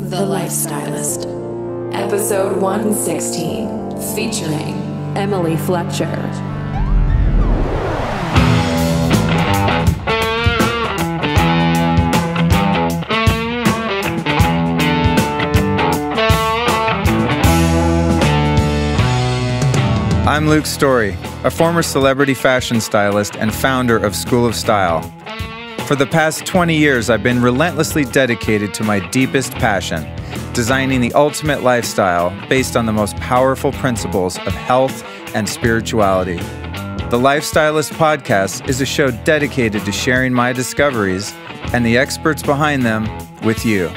The Lifestylist, Episode 116, featuring Emily Fletcher. I'm Luke Storey, a former celebrity fashion stylist and founder of School of Style. For the past 20 years, I've been relentlessly dedicated to my deepest passion, designing the ultimate lifestyle based on the most powerful principles of health and spirituality. The Lifestylist Podcast is a show dedicated to sharing my discoveries and the experts behind them with you.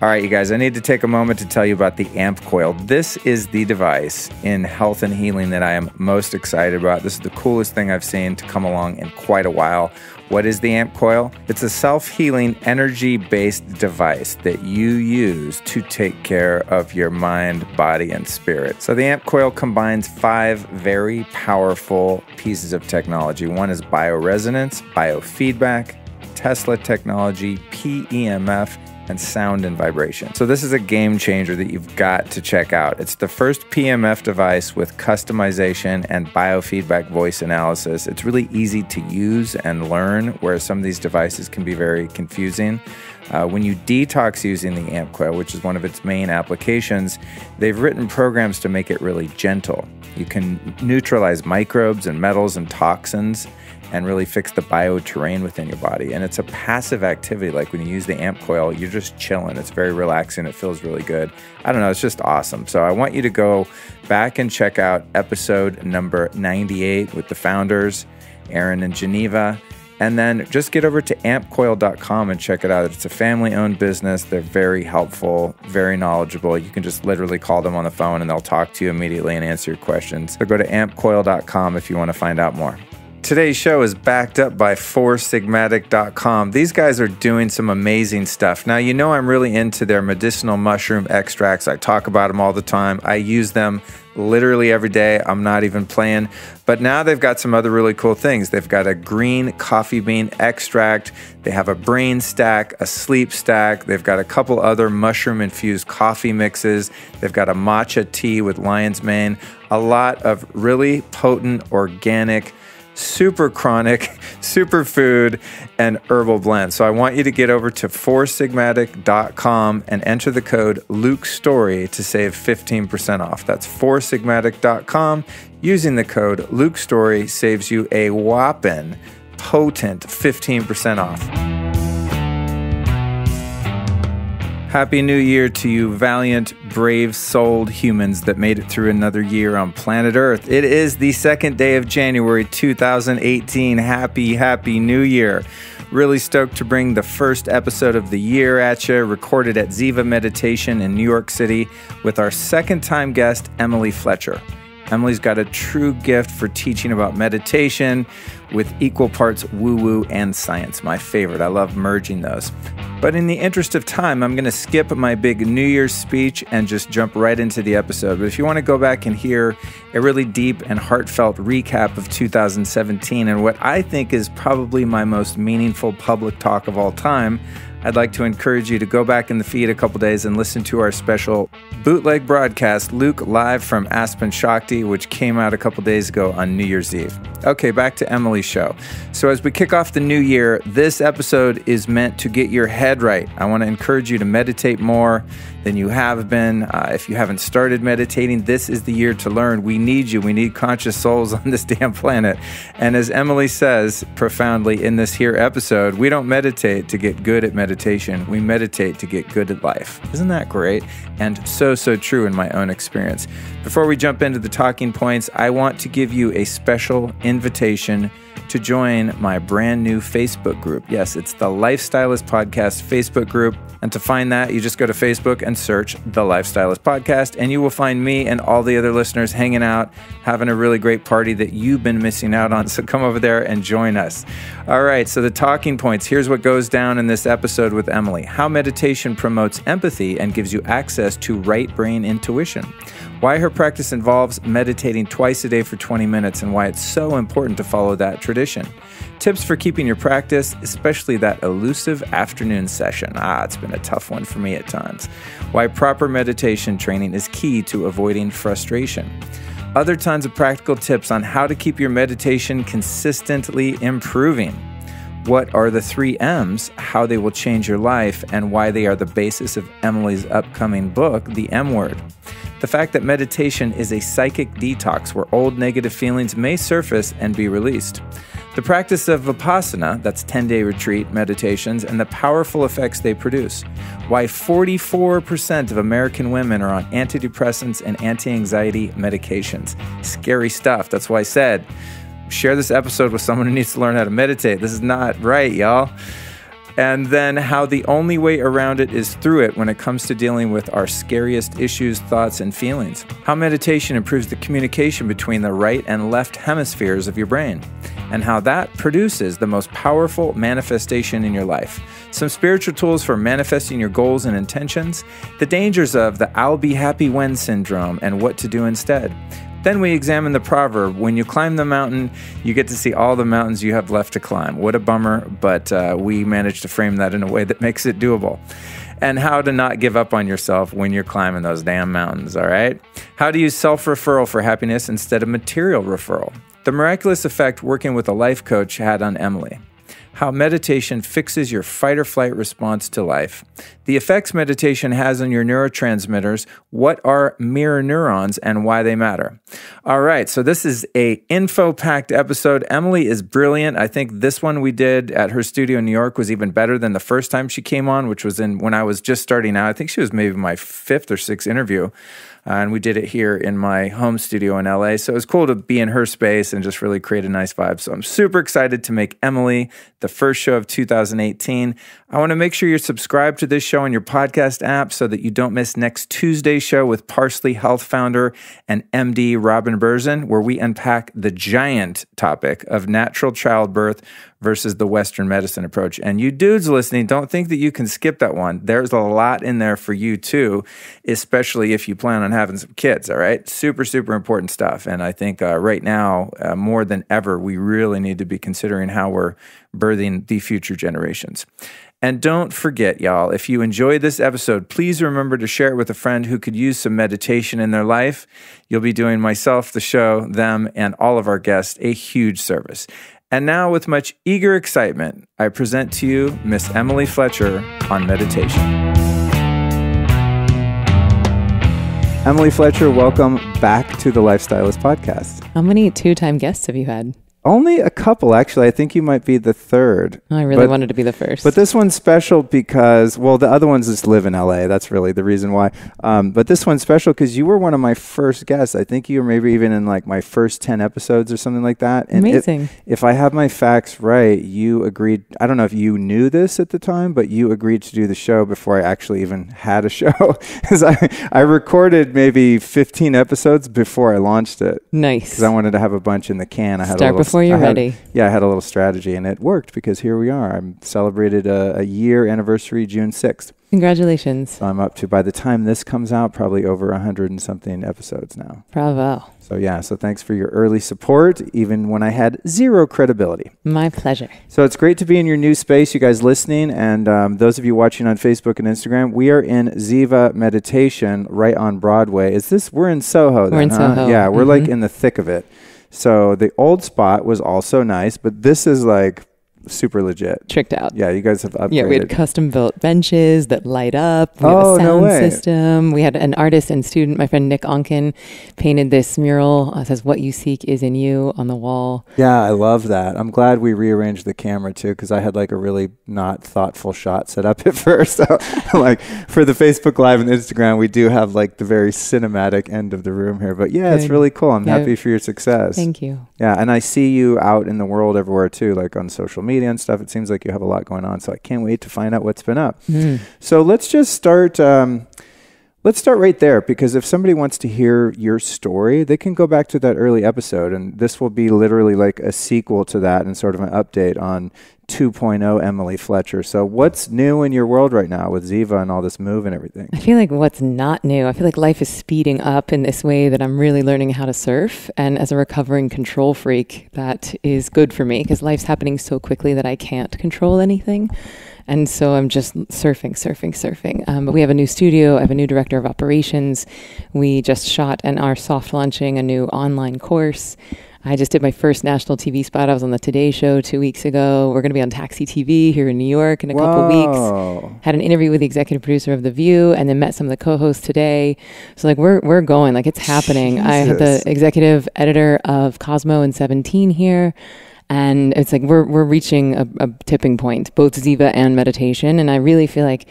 All right, you guys, I need to take a moment to tell you about the Amp Coil. This is the device in health and healing that I am most excited about. This is the coolest thing I've seen to come along in quite a while. What is the Amp Coil? It's a self-healing, energy-based device that you use to take care of your mind, body, and spirit. So the Amp Coil combines 5 very powerful pieces of technology. One is bioresonance, biofeedback, Tesla technology, PEMF, and sound and vibration. So this is a game changer that you've got to check out. It's the first PMF device with customization and biofeedback voice analysis. It's really easy to use and learn, whereas some of these devices can be very confusing. When you detox using the Amp Coil, which is one of its main applications, they've written programs to make it really gentle. You can neutralize microbes and metals and toxins and really fix the bioterrain within your body. And it's a passive activity. Like when you use the Amp Coil, you're just chilling. It's very relaxing. It feels really good. I don't know. It's just awesome. So I want you to go back and check out episode number 98 with the founders, Aaron and Geneva. And then just get over to ampcoil.com and check it out. It's a family-owned business. They're very helpful, very knowledgeable. You can just literally call them on the phone and they'll talk to you immediately and answer your questions. So go to ampcoil.com if you want to find out more. Today's show is backed up by foursigmatic.com. These guys are doing some amazing stuff. Now, you know I'm really into their medicinal mushroom extracts. I talk about them all the time. I use them literally every day. I'm not even playing. But now they've got some other really cool things. They've got a green coffee bean extract. They have a brain stack, a sleep stack. They've got a couple other mushroom-infused coffee mixes. They've got a matcha tea with lion's mane. A lot of really potent, organic, super chronic, superfood, and herbal blends. So I want you to get over to foursigmatic.com and enter the code LukeStorey to save 15% off. That's foursigmatic.com. Using the code LukeStorey saves you a whopping potent 15% off. Happy New Year to you valiant, brave-souled humans that made it through another year on planet Earth. It is the 2nd day of January 2018. Happy New Year. Really stoked to bring the first episode of the year at you, recorded at Ziva Meditation in New York City with our second-time guest, Emily Fletcher. Emily's got a true gift for teaching about meditation with equal parts woo-woo and science. My favorite. I love merging those. But in the interest of time, I'm going to skip my big New Year's speech and just jump right into the episode. But if you want to go back and hear a really deep and heartfelt recap of 2017 and what I think is probably my most meaningful public talk of all time, I'd like to encourage you to go back in the feed a couple days and listen to our special bootleg broadcast, Luke Live from Aspen Shakti, which came out a couple days ago on New Year's Eve. Okay, back to Emily's show. So as we kick off the new year, this episode is meant to get your head right. I want to encourage you to meditate more than you have been. If you haven't started meditating, this is the year to learn. We need you. We need conscious souls on this damn planet. And as Emily says profoundly in this here episode, we don't meditate to get good at meditation. We meditate to get good at life. Isn't that great? And so true in my own experience. Before we jump into the talking points, I want to give you a special invitation to join my brand new Facebook group. Yes, it's the Lifestylist Podcast Facebook group. And to find that, you just go to Facebook and search The Lifestylist Podcast, and you will find me and all the other listeners hanging out, having a really great party that you've been missing out on. So come over there and join us. All right, so the talking points. Here's what goes down in this episode with Emily. How meditation promotes empathy and gives you access to right brain intuition. why her practice involves meditating twice a day for 20 minutes, and why it's so important to follow that tradition. Tips for keeping your practice, especially that elusive afternoon session. It's been a tough one for me at times. Why proper meditation training is key to avoiding frustration. Other tons of practical tips on how to keep your meditation consistently improving. What are the 3 M's, how they will change your life, and why they are the basis of Emily's upcoming book, The M Word. The fact that meditation is a psychic detox where old negative feelings may surface and be released. The practice of Vipassana, that's 10-day retreat meditations, and the powerful effects they produce. Why 44% of American women are on antidepressants and anti-anxiety medications. Scary stuff. That's why I said, share this episode with someone who needs to learn how to meditate. This is not right, y'all. And then how the only way around it is through it when it comes to dealing with our scariest issues, thoughts, and feelings. How meditation improves the communication between the right and left hemispheres of your brain. And how that produces the most powerful manifestation in your life. Some spiritual tools for manifesting your goals and intentions. The dangers of the I'll be happy when syndrome and what to do instead. Then we examine the proverb, when you climb the mountain, you get to see all the mountains you have left to climb. What a bummer, but we managed to frame that in a way that makes it doable. And how to not give up on yourself when you're climbing those damn mountains, all right? How to use self-referral for happiness instead of material referral. The miraculous effect working with a life coach had on Emily. How meditation fixes your fight-or-flight response to life. The effects meditation has on your neurotransmitters. What are mirror neurons and why they matter? All right, so this is a info-packed episode. Emily is brilliant. I think this one we did at her studio in New York was even better than the first time she came on, which was when I was just starting out. I think she was maybe my 5th or 6th interview. And we did it here in my home studio in LA. So it was cool to be in her space and just really create a nice vibe. So I'm super excited to make Emily the first show of 2018. I want to make sure you're subscribed to this show on your podcast app so that you don't miss next Tuesday's show with Parsley Health founder and MD Robin Berzin, where we unpack the giant topic of natural childbirth versus the Western medicine approach. And you dudes listening, don't think that you can skip that one. There's a lot in there for you too, especially if you plan on having some kids, all right? Super, super important stuff. And I think right now, more than ever, we really need to be considering how we're birthing the future generations. And don't forget, y'all, if you enjoyed this episode, please remember to share it with a friend who could use some meditation in their life. You'll be doing myself, the show, them, and all of our guests a huge service. And now, with much eager excitement, I present to you Miss Emily Fletcher on meditation. Emily Fletcher, welcome back to the Lifestylist Podcast. How many 2-time guests have you had? Only a couple, actually. I think you might be the 3rd. I really wanted to be the first. But this one's special because, well, the other ones just live in LA. That's really the reason why. But this one's special because you were one of my first guests. I think you were maybe even in like my first 10 episodes or something like that. And amazing. If I have my facts right, you agreed. I don't know if you knew this at the time, but you agreed to do the show before I actually even had a show. Because I recorded maybe 15 episodes before I launched it. Nice. Because I wanted to have a bunch in the can. I had Start before you're ready. Yeah, I had a little strategy, and it worked because here we are. I'm celebrated a year anniversary June 6th. Congratulations. So I'm up to, by the time this comes out, probably over 100 and something episodes now. Bravo. So yeah, so thanks for your early support, even when I had zero credibility. My pleasure. So it's great to be in your new space, you guys listening, and those of you watching on Facebook and Instagram. We are in Ziva Meditation right on Broadway. We're in Soho then, We're in Soho. Yeah, we're like in the thick of it. So the old spot was also nice, but this is like super legit. Tricked out. Yeah, you guys have upgraded. Yeah, we had custom built benches that light up. We have a sound system. We had an artist and student, my friend Nick Onken, painted this mural. It says, "What you seek is in you" on the wall. Yeah, I love that. I'm glad we rearranged the camera too, because I had like a really not thoughtful shot set up at first. So like for the Facebook Live and Instagram, we do have like the very cinematic end of the room here. But yeah, it's really cool. I'm happy for your success. Thank you. Yeah, and I see you out in the world everywhere too, like on social media and stuff. It seems like you have a lot going on, so I can't wait to find out what's been up. So let's just start. Let's start right there, because if somebody wants to hear your story, they can go back to that early episode, and this will be literally like a sequel to that and sort of an update on 2.0 Emily Fletcher. So what's new in your world right now with Ziva and all this move and everything? I feel like what's not new, I feel like life is speeding up in this way that I'm really learning how to surf. And as a recovering control freak, that is good for me because life's happening so quickly that I can't control anything. And so I'm just surfing. But we have a new studio. I have a new director of operations. We just shot and are soft launching a new online course. I just did my first national TV spot. I was on the Today Show 2 weeks ago. We're going to be on Taxi TV here in New York in a couple weeks. Had an interview with the executive producer of The View, and then met some of the co-hosts today. So like we're going, like it's happening. Jesus. I had the executive editor of Cosmo and 17 here. And it's like we're reaching a tipping point, both Ziva and meditation. And I really feel like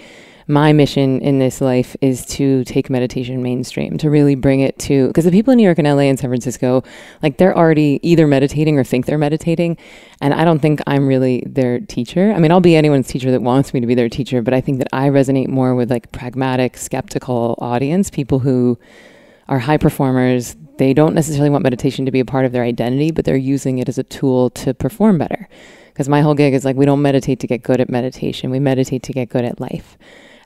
my mission in this life is to take meditation mainstream, to really bring it to, because the people in New York and LA and San Francisco, like they're already either meditating or think they're meditating. And I don't think I'm really their teacher. I mean, I'll be anyone's teacher that wants me to be their teacher, but I think that I resonate more with like pragmatic, skeptical audience, people who are high performers. They don't necessarily want meditation to be a part of their identity, but they're using it as a tool to perform better. Because my whole gig is like, we don't meditate to get good at meditation. We meditate to get good at life.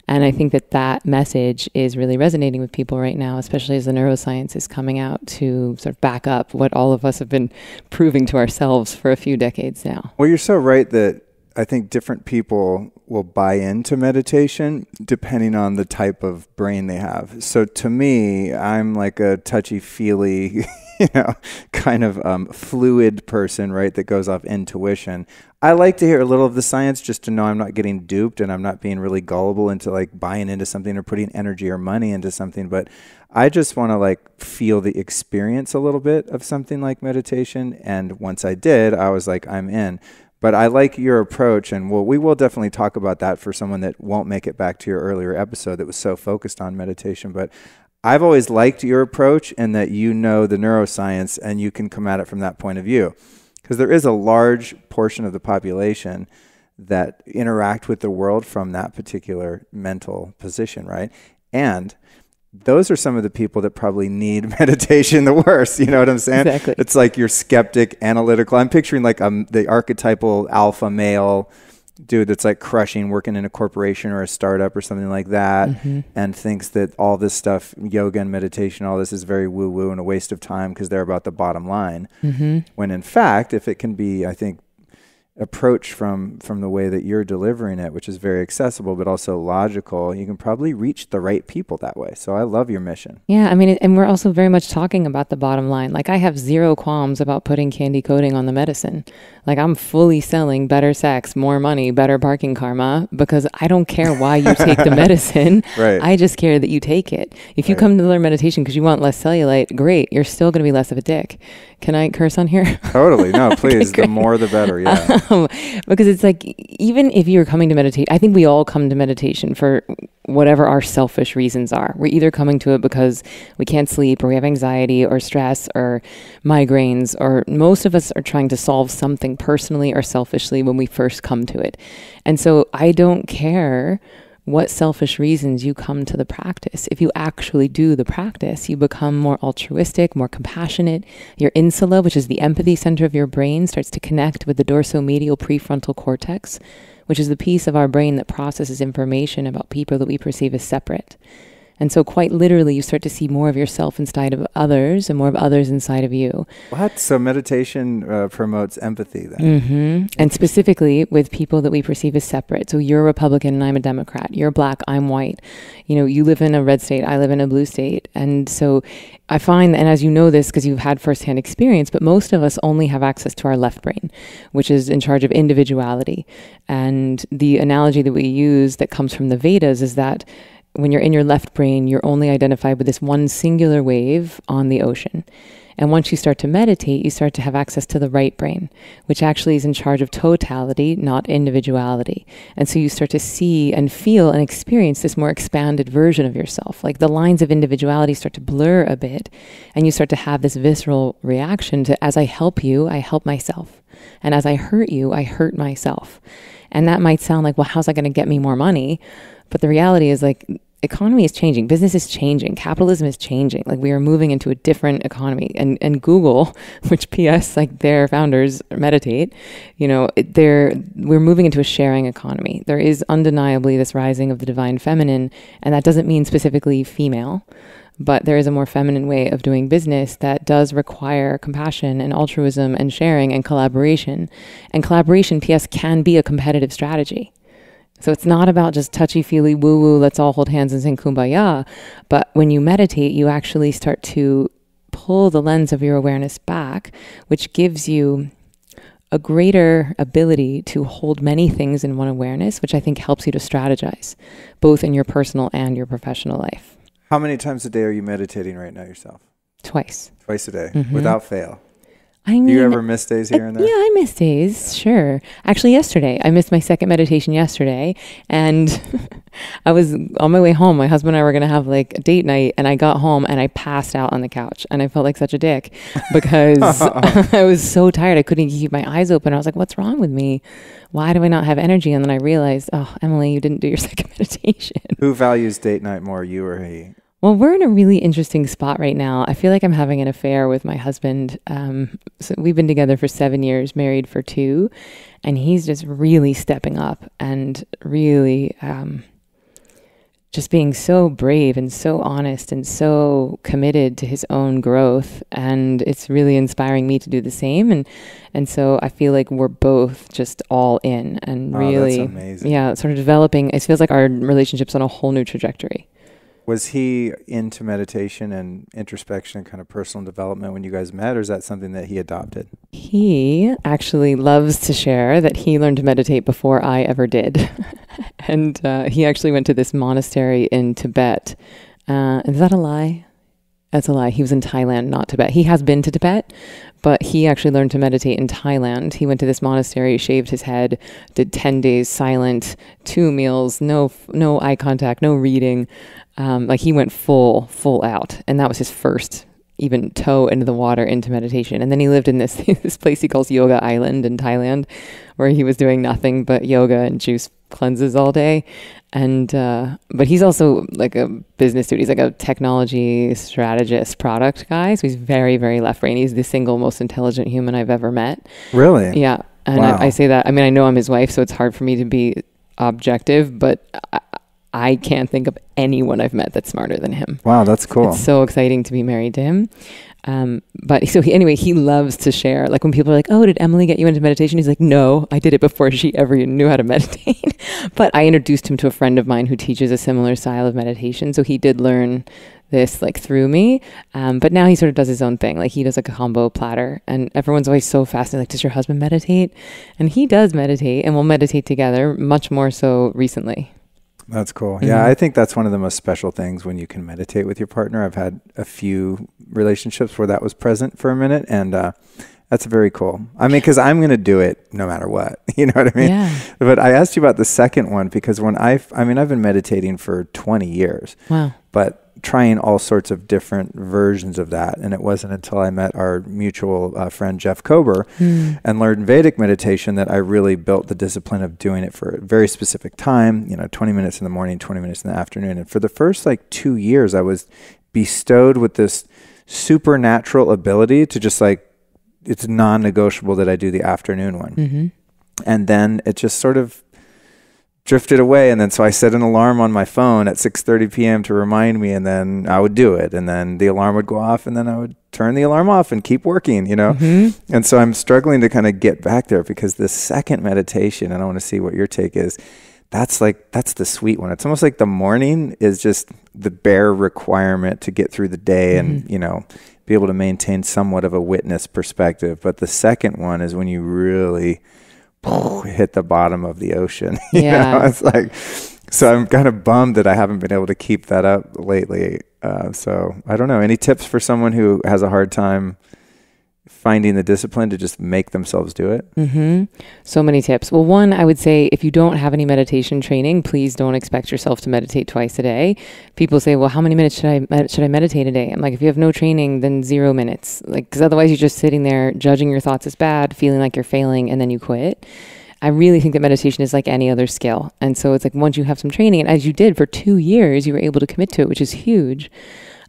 And I think that message is really resonating with people right now, especially as the neuroscience is coming out to sort of back up what all of us have been proving to ourselves for a few decades now. Well, you're so right that I think different people will buy into meditation depending on the type of brain they have. So to me, I'm like a touchy-feely, kind of fluid person, right, that goes off intuition. I like to hear a little of the science just to know I'm not getting duped and I'm not being really gullible into like buying into something or putting energy or money into something. But I just want to like feel the experience a little bit of something like meditation. And once I did, I was like, I'm in. But I like your approach, and we will definitely talk about that for someone that won't make it back to your earlier episode that was so focused on meditation. But I've always liked your approach in that you know the neuroscience and you can come at it from that point of view. Because there is a large portion of the population that interact with the world from that particular mental position, right? And those are some of the people that probably need meditation the worst. You know what I'm saying? Exactly. It's like you're skeptic, analytical. I'm picturing like the archetypal alpha male dude that's like crushing, working in a corporation or a startup or something like that, and thinks that all this stuff, yoga and meditation, all this is very woo-woo and a waste of time because they're about the bottom line. When in fact, if it can be, I think, approach from the way that you're delivering it, which is very accessible but also logical, you can probably reach the right people that way. So I love your mission. Yeah, I mean, and we're also very much talking about the bottom line. Like I have zero qualms about putting candy coating on the medicine. Like I'm fully selling better sex, more money, better parking karma, because I don't care why you take the medicine. Right. I just care that you take it. If you come to learn meditation because you want less cellulite, great. You're still going to be less of a dick. Can I curse on here? Totally. No, please. Okay, the more the better. Yeah. Because it's like, even if you're coming to meditate, I think we all come to meditation for whatever our selfish reasons are. We're either coming to it because we can't sleep or we have anxiety or stress or migraines, or most of us are trying to solve something personally or selfishly when we first come to it. And so I don't care what selfish reasons you come to the practice. If you actually do the practice, you become more altruistic, more compassionate. Your insula, which is the empathy center of your brain, starts to connect with the dorsomedial prefrontal cortex, which is the piece of our brain that processes information about people that we perceive as separate. And so quite literally, you start to see more of yourself inside of others and more of others inside of you. What? So meditation promotes empathy then? And specifically with people that we perceive as separate. So you're a Republican and I'm a Democrat. You're black, I'm white. You know, you live in a red state, I live in a blue state. And so I find, and as you know this because you've had firsthand experience, but most of us only have access to our left brain, which is in charge of individuality. And the analogy that we use that comes from the Vedas is that when you're in your left brain, you're only identified with this one singular wave on the ocean. And once you start to meditate, you start to have access to the right brain, which actually is in charge of totality, not individuality. And so you start to see and feel and experience this more expanded version of yourself. Like the lines of individuality start to blur a bit, and you start to have this visceral reaction to, as I help you, I help myself. And as I hurt you, I hurt myself. And that might sound like, well, how's that going to get me more money? But the reality is, like, economy is changing. Business is changing. Capitalism is changing. Like, we are moving into a different economy. And Google, which PS, like, their founders meditate, you know, we're moving into a sharing economy. There is undeniably this rising of the divine feminine, and that doesn't mean specifically female, but there is a more feminine way of doing business that does require compassion and altruism and sharing and collaboration. And collaboration, PS, can be a competitive strategy. So it's not about just touchy-feely, woo-woo, let's all hold hands and sing kumbaya. But when you meditate, you actually start to pull the lens of your awareness back, which gives you a greater ability to hold many things in one awareness, which I think helps you to strategize, both in your personal and your professional life. How many times a day are you meditating right now yourself? Twice. Twice a day, without fail. I mean, do you ever miss days here and there? Yeah, I miss days, sure. Actually, yesterday, I missed my second meditation yesterday, and I was on my way home. My husband and I were going to have like a date night, and I got home and I passed out on the couch, and I felt like such a dick because I was so tired. I couldn't keep my eyes open. I was like, what's wrong with me? Why do I not have energy? And then I realized, oh, Emily, you didn't do your second meditation. Who values date night more, you or he? Well, we're in a really interesting spot right now. I feel like I'm having an affair with my husband. So we've been together for 7 years, married for 2, and he's just really stepping up and really just being so brave and so honest and so committed to his own growth. And it's really inspiring me to do the same. And so I feel like we're both just all in and really, that's amazing. Yeah, sort of developing. It feels like our relationship's on a whole new trajectory. Was he into meditation and introspection and kind of personal development when you guys met, or is that something that he adopted? He actually loves to share that he learned to meditate before I ever did. And he actually went to this monastery in Tibet. Is that a lie? That's a lie. He was in Thailand, not Tibet. He has been to Tibet, but he actually learned to meditate in Thailand. He went to this monastery, shaved his head, did 10 days silent, 2 meals, no eye contact, no reading. Like, he went full out. And that was his first even toe into the water into meditation. And then he lived in this place he calls Yoga Island in Thailand, where he was doing nothing but yoga and juice cleanses all day. And but he's also like a business dude. He's like a technology strategist, product guy. So he's very, very left brain. He's the single most intelligent human I've ever met. Really? Yeah. And wow. I say that. I mean, I know I'm his wife, so it's hard for me to be objective, but I can't think of anyone I've met that's smarter than him. Wow, that's cool. It's so exciting to be married to him. But so he loves to share. Like, when people are like, oh, did Emily get you into meditation? He's like, no, I did it before she ever knew how to meditate. But I introduced him to a friend of mine who teaches a similar style of meditation. So he did learn this like through me. But now he sort of does his own thing. Like, he does like a combo platter, and everyone's always so fascinated. Like, does your husband meditate? And he does meditate, and we'll meditate together, much more so recently. That's cool. Yeah, I think that's one of the most special things when you can meditate with your partner. I've had a few relationships where that was present for a minute, and that's very cool. I mean, because I'm going to do it no matter what. You know what I mean? Yeah. But I asked you about the second one because when I've been meditating for 20 years. Wow. But trying all sorts of different versions of that. And it wasn't until I met our mutual friend, Jeff Kober, and learned Vedic meditation that I really built the discipline of doing it for a very specific time, 20 minutes in the morning, 20 minutes in the afternoon. And for the first 2 years, I was bestowed with this supernatural ability to just it's non-negotiable that I do the afternoon one. Mm-hmm. And then it just sort of drifted away. And then so I set an alarm on my phone at 6:30 p.m. to remind me, and then I would do it. And then the alarm would go off, and then I would turn the alarm off and keep working, Mm-hmm. And so I'm struggling to kind of get back there because the second meditation, and I want to see what your take is, that's the sweet one. It's almost like the morning is just the bare requirement to get through the day and, be able to maintain somewhat of a witness perspective. But the second one is when you really hit the bottom of the ocean. So I'm kind of bummed that I haven't been able to keep that up lately. So I don't know. Any tips for someone who has a hard time finding the discipline to just make themselves do it? Mm-hmm. So many tips. Well, one, I would say if you don't have any meditation training, please don't expect yourself to meditate twice a day. People say, well, how many minutes should I meditate a day? I'm like, if you have no training, then 0 minutes. Because otherwise you're just sitting there judging your thoughts as bad, feeling like you're failing, and then you quit. I really think that meditation is like any other skill. And so it's like once you have some training, and as you did for 2 years, you were able to commit to it, which is huge.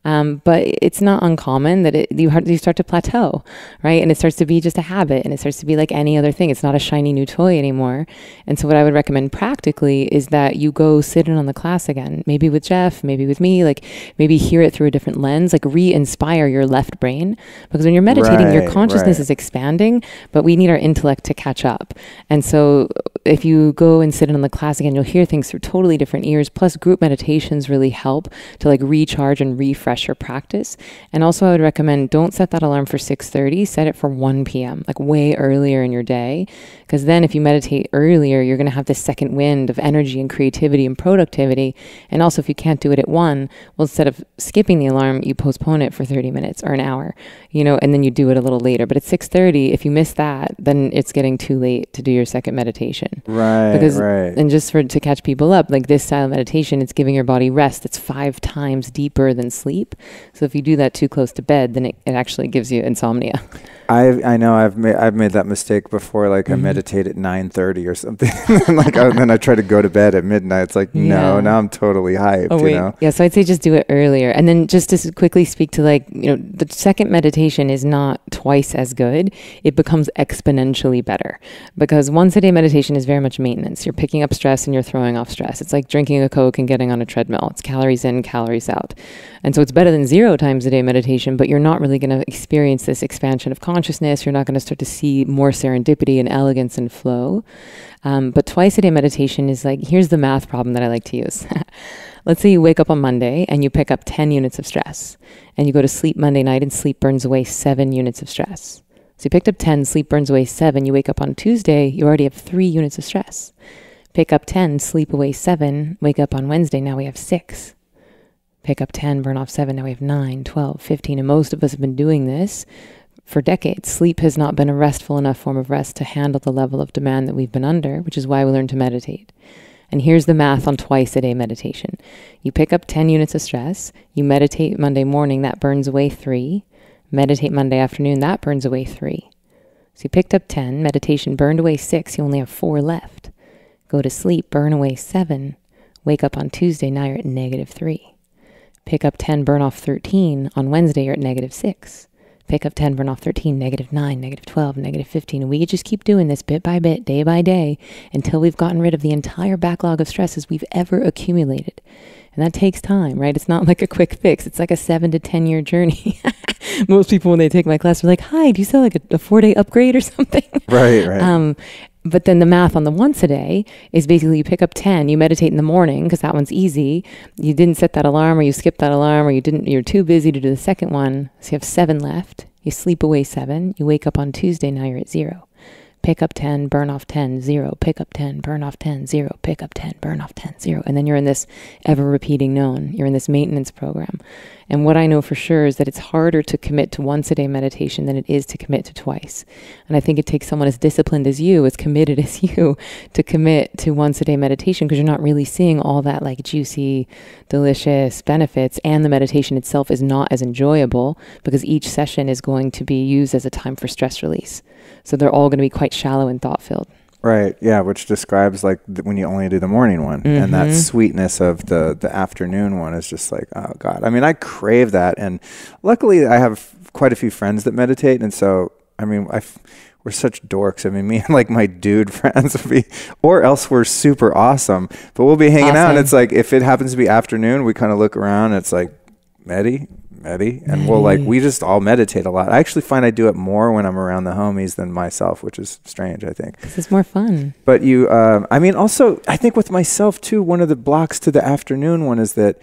But it's not uncommon that you start to plateau, right? And it starts to be just a habit, and it starts to be like any other thing. It's not a shiny new toy anymore. And so what I would recommend practically is that you go sit in on the class again, maybe with Jeff, maybe with me, like maybe hear it through a different lens, like re-inspire your left brain. Because when you're meditating, your consciousness is expanding, but we need our intellect to catch up. And so if you go and sit in on the class again, you'll hear things through totally different ears. Plus group meditations really help to like recharge and refresh your practice. And also I would recommend don't set that alarm for 6:30, set it for 1 p.m., like way earlier in your day. Because then if you meditate earlier, you're going to have this second wind of energy and creativity and productivity. And also if you can't do it at 1, well, instead of skipping the alarm, you postpone it for 30 minutes or an hour, and then you do it a little later. But at 6:30, if you miss that, then it's getting too late to do your second meditation. Right. And just to catch people up, like this style of meditation, it's giving your body rest. It's 5 times deeper than sleep. So if you do that too close to bed, then it actually gives you insomnia. I know I've made that mistake before. Like I meditate at 9:30 or something, and then I try to go to bed at midnight. It's like no, now I'm totally hyped. Oh, wait. Yeah, so I'd say just do it earlier, and then just to quickly speak to the second meditation is not twice as good. It becomes exponentially better because once a day meditation is very much maintenance. You're picking up stress and you're throwing off stress. It's like drinking a Coke and getting on a treadmill. It's calories in, calories out, and so it's better than 0 times a day meditation. But you're not really going to experience this expansion of consciousness. You're not going to start to see more serendipity and elegance and flow. But twice a day meditation is like, here's the math problem that I like to use. Let's say you wake up on Monday and you pick up 10 units of stress, and you go to sleep Monday night and sleep burns away 7 units of stress. So you picked up 10, sleep burns away 7. You wake up on Tuesday, you already have 3 units of stress. Pick up 10, sleep away 7, wake up on Wednesday, now we have 6. Pick up 10, burn off 7, now we have 9, 12, 15. And most of us have been doing this for decades. Sleep has not been a restful enough form of rest to handle the level of demand that we've been under, which is why we learn to meditate. And here's the math on twice a day meditation. You pick up 10 units of stress, you meditate Monday morning, that burns away 3. Meditate Monday afternoon, that burns away 3. So you picked up 10, meditation burned away 6, you only have 4 left. Go to sleep, burn away 7. Wake up on Tuesday, now you're at -3. Pick up 10, burn off 13. On Wednesday, you're at -6. Pick up 10, burn off 13, -9, -12, -15. And we just keep doing this bit by bit, day by day, until we've gotten rid of the entire backlog of stresses we've ever accumulated. And that takes time, right? It's not like a quick fix. It's like a 7 to 10 year journey. Most people, when they take my class, are like, hi, do you sell like a 4-day upgrade or something? Right. But then the math on the once a day is basically you pick up 10, you meditate in the morning because that one's easy. You didn't set that alarm, or you skipped that alarm, or you're too busy to do the second one. So you have 7 left. You sleep away 7. You wake up on Tuesday, now you're at 0. Pick up 10, burn off 10, 0. Pick up 10, burn off 10, 0. Pick up 10, burn off 10, 0. And then you're in this ever repeating known. You're in this maintenance program. And what I know for sure is that it's harder to commit to once a day meditation than it is to commit to twice. And I think it takes someone as disciplined as you, as committed as you, to commit to once a day meditation, because you're not really seeing all that like juicy, delicious benefits. And the meditation itself is not as enjoyable because each session is going to be used as a time for stress release. So they're all going to be quite shallow and thought-filled. Right. Yeah. Which describes like when you only do the morning one, and that sweetness of the afternoon one is just like, oh God. I mean, I crave that. And luckily I have quite a few friends that meditate. And so, I mean, we're such dorks. I mean, me and like my dude friends will be, or else we're super awesome, but we'll be hanging out. And it's like, if it happens to be afternoon, we kind of look around and it's like, Medi, and we just all meditate a lot. I actually find I do it more when I'm around the homies than myself, which is strange, I think. Because it's more fun. But you, I mean, also, I think with myself too, one of the blocks to the afternoon one is that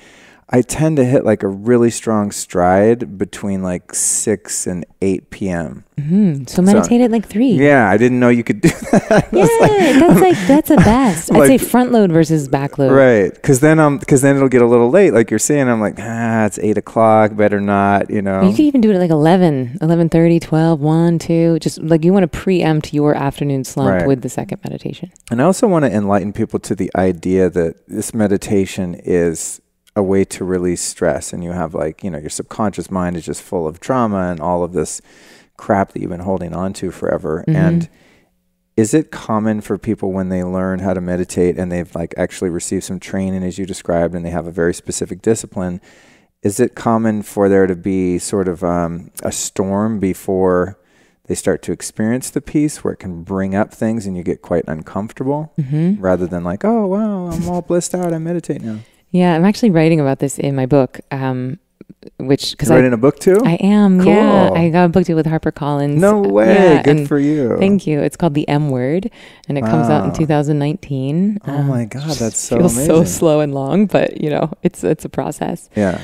I tend to hit like a really strong stride between like 6 and 8 p.m. So meditate at like 3. Yeah, I didn't know you could do that. Yeah, that's a best. I'd say front load versus back load. Right, because then it'll get a little late, like you're saying. I'm like, it's 8 o'clock, better not, You could even do it at like 11, 11:30, 12, 1, 2. Just like you want to preempt your afternoon slump with the second meditation. And I also want to enlighten people to the idea that this meditation is a way to release stress, and you have like, your subconscious mind is just full of trauma and all of this crap that you've been holding on to forever. And is it common for people when they learn how to meditate and they've like actually received some training, as you described, and they have a very specific discipline, is it common for there to be sort of a storm before they start to experience the peace where it can bring up things and you get quite uncomfortable rather than like, oh, wow, I'm all blissed out, I meditate now? Yeah, I'm actually writing about this in my book. Which because you're writing a book too? I am. Cool. Yeah, I got a book deal with HarperCollins. No way! Yeah, good for you. Thank you. It's called The M Word, and it comes out in 2019. Oh my God, that's so feels amazing. So slow and long, but it's a process. Yeah.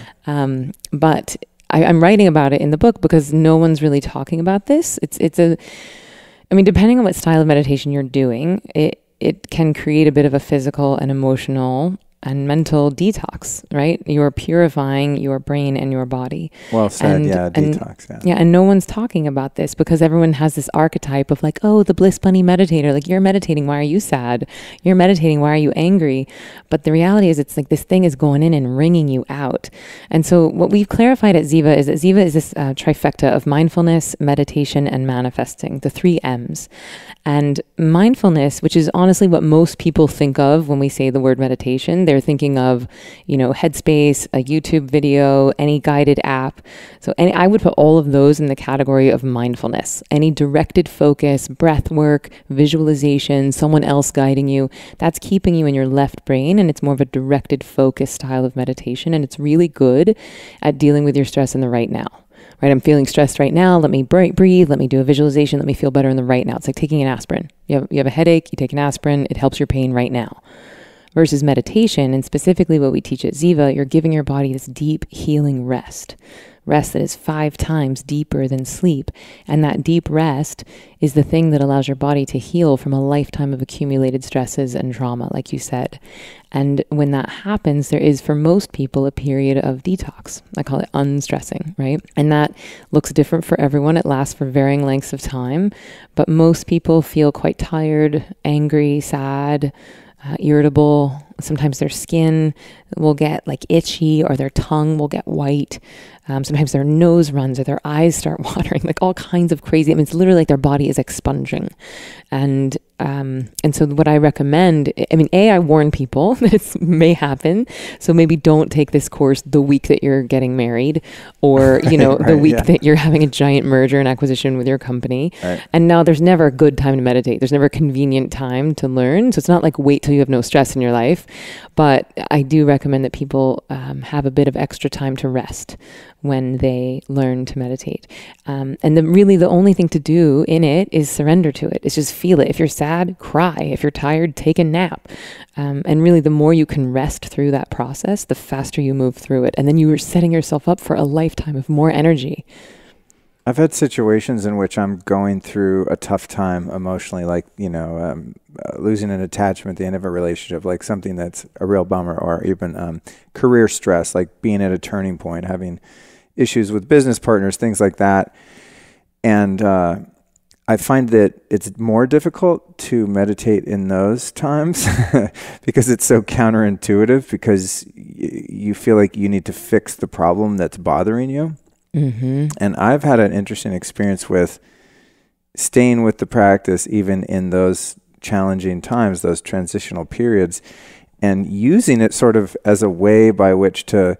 But I'm writing about it in the book because no one's really talking about this. I mean, depending on what style of meditation you're doing, it can create a bit of a physical and emotional and mental detox, right? You're purifying your brain and your body. Well said, detox. Yeah, and no one's talking about this because everyone has this archetype of like, oh, the bliss bunny meditator. Like, you're meditating, why are you sad? You're meditating, why are you angry? But the reality is it's like this thing is going in and wringing you out. And so what we've clarified at Ziva is that Ziva is this trifecta of mindfulness, meditation, and manifesting, the 3 M's. And mindfulness, which is honestly what most people think of when we say the word meditation, they're thinking of, Headspace, a YouTube video, any guided app. So I would put all of those in the category of mindfulness. Any directed focus, breath work, visualization, someone else guiding you, that's keeping you in your left brain, and it's more of a directed focus style of meditation, and it's really good at dealing with your stress in the right now. Right, I'm feeling stressed right now. Let me breathe. Let me do a visualization. Let me feel better in the right now. It's like taking an asprin. You have a headache, you take an aspirin. It helps your pain right now. Versus meditation, and specifically what we teach at Ziva, you're giving your body this deep healing rest that is 5 times deeper than sleep. And that deep rest is the thing that allows your body to heal from a lifetime of accumulated stresses and trauma, like you said. And when that happens, there is, for most people, a period of detox. I call it unstressing, right? And that looks different for everyone. It lasts for varying lengths of time. But most people feel quite tired, angry, sad, irritable. Sometimes their skin will get like itchy, or their tongue will get white. Sometimes their nose runs, or their eyes start watering, like all kinds of crazy. I mean, it's literally like their body is expunging. And so what I recommend, I warn people that it may happen. So maybe don't take this course the week that you're getting married, or, the week that you're having a giant merger and acquisition with your company. Right. And now there's never a good time to meditate. There's never a convenient time to learn. So it's not like wait till you have no stress in your life. But I do recommend that people have a bit of extra time to rest when they learn to meditate. And the only thing to do in it is surrender to it. It's just feel it. If you're sad, cry. If you're tired, take a nap. And really, the more you can rest through that process, the faster you move through it. And then you are setting yourself up for a lifetime of more energy. I've had situations in which I'm going through a tough time emotionally, like, losing an attachment at the end of a relationship, like something that's a real bummer, or even career stress, like being at a turning point, having issues with business partners, things like that. And I find that it's more difficult to meditate in those times because it's so counterintuitive, because you feel like you need to fix the problem that's bothering you. Mm-hmm. And I've had an interesting experience with staying with the practice even in those challenging times, those transitional periods, and using it sort of as a way by which to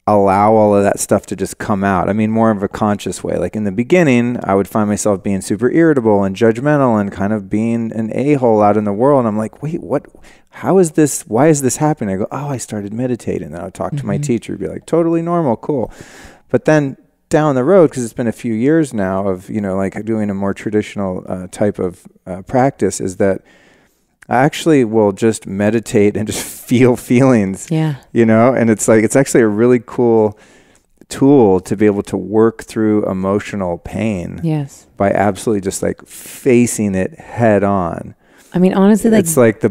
allow all of that stuff to just come out. I mean, more of a conscious way. Like in the beginning, I would find myself being super irritable and judgmental and kind of being an a-hole out in the world. And I'm like, wait, what? How is this? Why is this happening? I go, I started meditating. And then I would talk to my teacher, be like, totally normal, cool. But then down the road, because it's been a few years now of, like doing a more traditional type of practice, is that I actually will just meditate and just feel feelings. Yeah. And it's actually a really cool tool to be able to work through emotional pain. Yes. By absolutely just like facing it head on. I mean, honestly, it's like the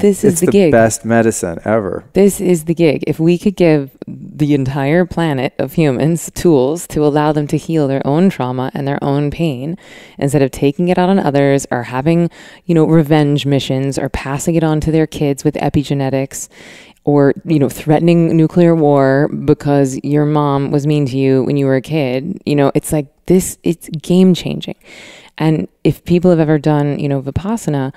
best medicine ever. This is the gig. If we could give the entire planet of humans tools to allow them to heal their own trauma and their own pain, instead of taking it out on others or having, revenge missions or passing it on to their kids with epigenetics, or, threatening nuclear war because your mom was mean to you when you were a kid, it's like this, it's game changing. And if people have ever done, Vipassana